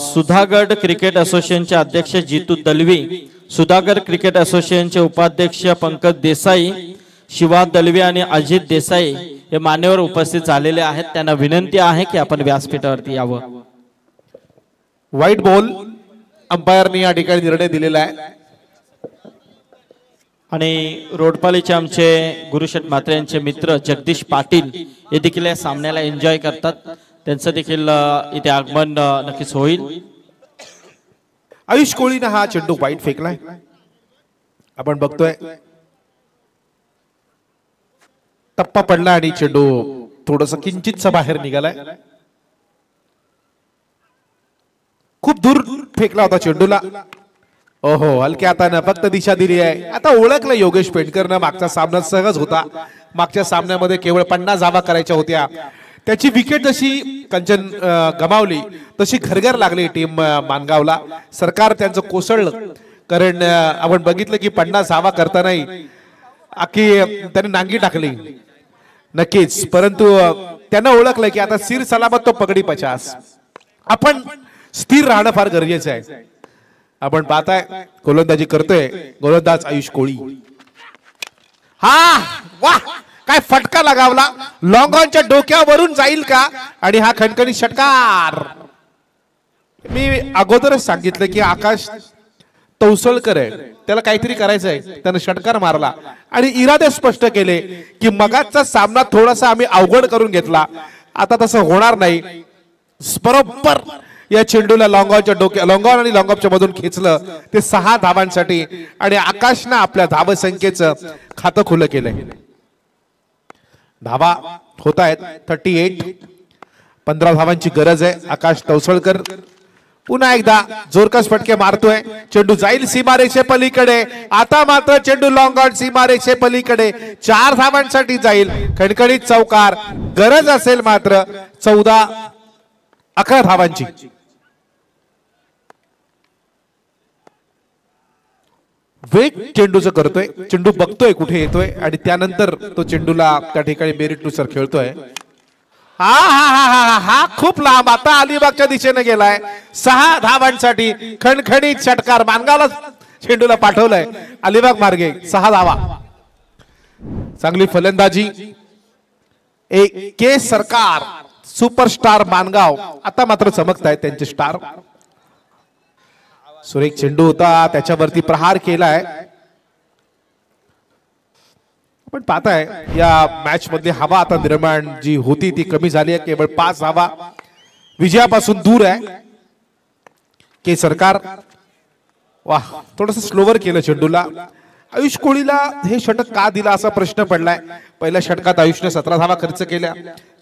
[SPEAKER 1] सुधागड क्रिकेट असोसिएशनचे अध्यक्ष जितू दलवी, सुधागड क्रिकेट असोसिएशनचे उपाध्यक्ष पंकज देसाई, शिवा दलवी आणि अजित देसाई हे मान्यवर उपस्थित झालेले आहेत. त्यांना विनंती आहे की आपण व्यासपीठावरती यावं.
[SPEAKER 2] व्हाईट बॉल अंपायरने या ठिकाणी निर्णय दिलेला आहे.
[SPEAKER 1] आणि रोडपालीचे आमचे गुरुशेठ म्हात्रे यांचे मित्र जगदीश पाटील हे देखील या सामन्याला एन्जॉय करतात. त्यांचं देखील इथे आगमन नक्कीच होईल.
[SPEAKER 2] आयुष कोळीने हा चेंडू वाईट फेकलाय. आपण बघतोय टप्पा पडला आणि चेंडू थोडस किंचितसा बाहेर निघालाय. खूप दूर फेकला होता चेंडूला. ओहो, हलक्या हाताने फक्त दिशा दिली आहे. आता ओळखलं योगेश पेंडकरनं. मागचा सामना सहज होता. मागच्या सामन्यामध्ये केवळ 50 धावा करायच्या होत्या. त्याची विकेट जशी कंचन गमावली तशी घरघर लागली टीम मानगावला. सरकार त्यांचं कोसळलं, कारण आपण बघितलं की 50 धावा करतानाही आखी त्यांनी नांगी टाकली. नक्कीच, परंतु त्यांना ओळखलं की आता सिर सलामत तो पगडी 50. आपण स्थिर राहणं फार गरजेचं आहे. आपण पाहताय गोलंदाजी करतोय गोलंदाज आयुष कोळी. हा वाह, काय फटका लगावला. लॉंग ऑनच्या डोक्यावरून जाईल का? आणि हा खणखणी षटकार. मी अगोदरच सांगितलं की आकाश तवसळकर आहे, त्याला काहीतरी करायचं आहे. त्यानं षटकार मारला आणि इरादे स्पष्ट केले की मगाचा सामना थोडासा आम्ही अवघड करून घेतला, आता तसं होणार नाही. बरोबर या चेंडूला लॉंग ऑन आणि लॉंग ऑफच्या मधून खेचलं. ते 6 धावांसाठी आणि आकाशनं आपल्या धावसंख्येचं खातं खुलं केलंय. धावा होत आहेत 38. 15 धावांची गरज आहे. आकाश तवसळकर पुन्हा एकदा जोरकस फटके मारतोय. चेंडू जाईल सीमारेषे पलीकडे. आता मात्र चेंडू लॉंग ऑन सीमारेषे पलीकडे 4 धावांसाठी जाईल. खणखणीत चौकार. गरज असेल मात्र 14-11 धावांची. वेग चेंडूचं करतोय. चेंडू बघतोय कुठे येतोय आणि त्यानंतर तो चेंडूला त्या ठिकाणी मेरिटनुसार खेळतोय. हा हा हा हा हा खूप लांब आता अलिबागच्या दिशेने गेलाय. 6 धावांसाठी खणखणीत षटकार. मानगावला चेंडूला पाठवलंय. अलिबाग मार्गे 6 धावा. चांगली फलंदाजी. के सरकार सुपरस्टार मानगाव आता मात्र चमकतायत त्यांचे स्टार. सुरेख चेंडू होता, त्याच्यावरती प्रहार केलाय. आपण पाहताय या मॅच मध्ये हवा आता निर्माण जी होती ती कमी झाली आहे. केवळ 5 धावा विजयापासून दूर आहे के सरकार. वाह, थोडस स्लोवर केलं चेंडूला. आयुष कोळीला हे षटक का दिला असा प्रश्न पडलाय. पहिल्या षटकात आयुषने 17 धावा खर्च केल्या.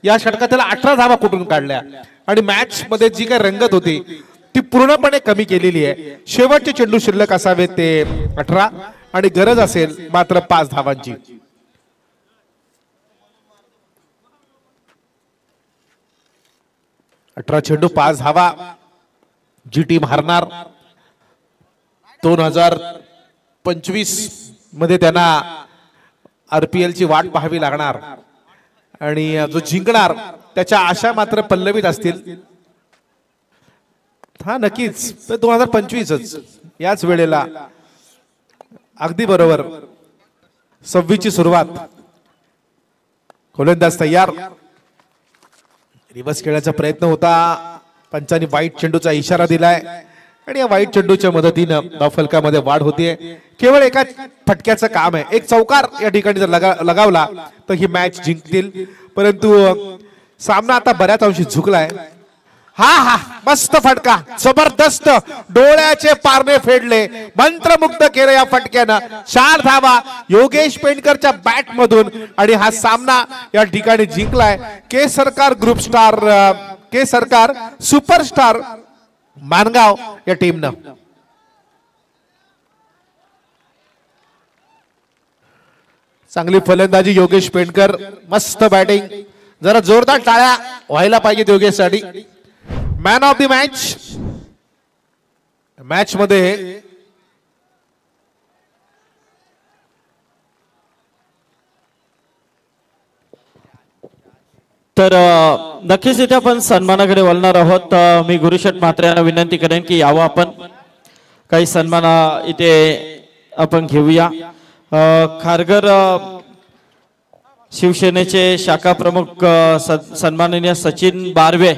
[SPEAKER 2] या षटकात त्याला 18 धावा कुठून काढल्या आणि मॅच मध्ये जी काही रंगत होती ती पूर्णपणे कमी केलेली आहे. शेवटचे चेंडू शिल्लक असावे ते 18 आणि गरज असेल मात्र 5 धावांची. अठरा चेंडू 5 धावा. जी टीम हारणार 2025 मध्ये त्यांना RPL ची वाट पाहावी लागणार आणि जो जिंकणार त्याच्या आशा मात्र पल्लवीत असतील. हा नक्कीच 2025च याच वेळेला. अगदी बरोबर. 26 ची सुरुवात. गोलंदाज तयार. रिव्हर्स खेळण्याचा प्रयत्न होता, पंचांनी वाईट चेंडूचा इशारा दिलाय आणि या वाईट चेंडूच्या मदतीनं धावफलकामध्ये वाढ होतीये. केवळ एका फटक्याचं काम आहे, एक चौकार या ठिकाणी जर लगावला तर ही मॅच जिंकतील. परंतु सामना आता बऱ्याच अंशी झुकलाय. हा मस्त फटका, जबरदस्त, डोळ्याचे पारणे फेडले, मंत्रमुग्ध केलं या फटक्यानं. 4 धावा योगेश पेंडकरच्या बॅट मधून आणि हा सामना या ठिकाणी जिंकलाय के सरकार सुपरस्टार मानगाव या टीमनं. चांगली फलंदाजी योगेश पेंडकर, मस्त बॅटिंग. जरा जोरदार टाळ्या व्हायला पाहिजेत योगेशसाठी. मॅन ऑफ द मॅच मध्ये
[SPEAKER 1] तर नक्कीच इथे आपण सन्मानाकडे वळणार आहोत. मी गुरुशेठ म्हात्रे यांना विनंती करेन की यावं आपण काही सन्मान इथे आपण घेऊया. खारघर शिवसेनेचे शाखा प्रमुख सन्माननीय सचिन बारवे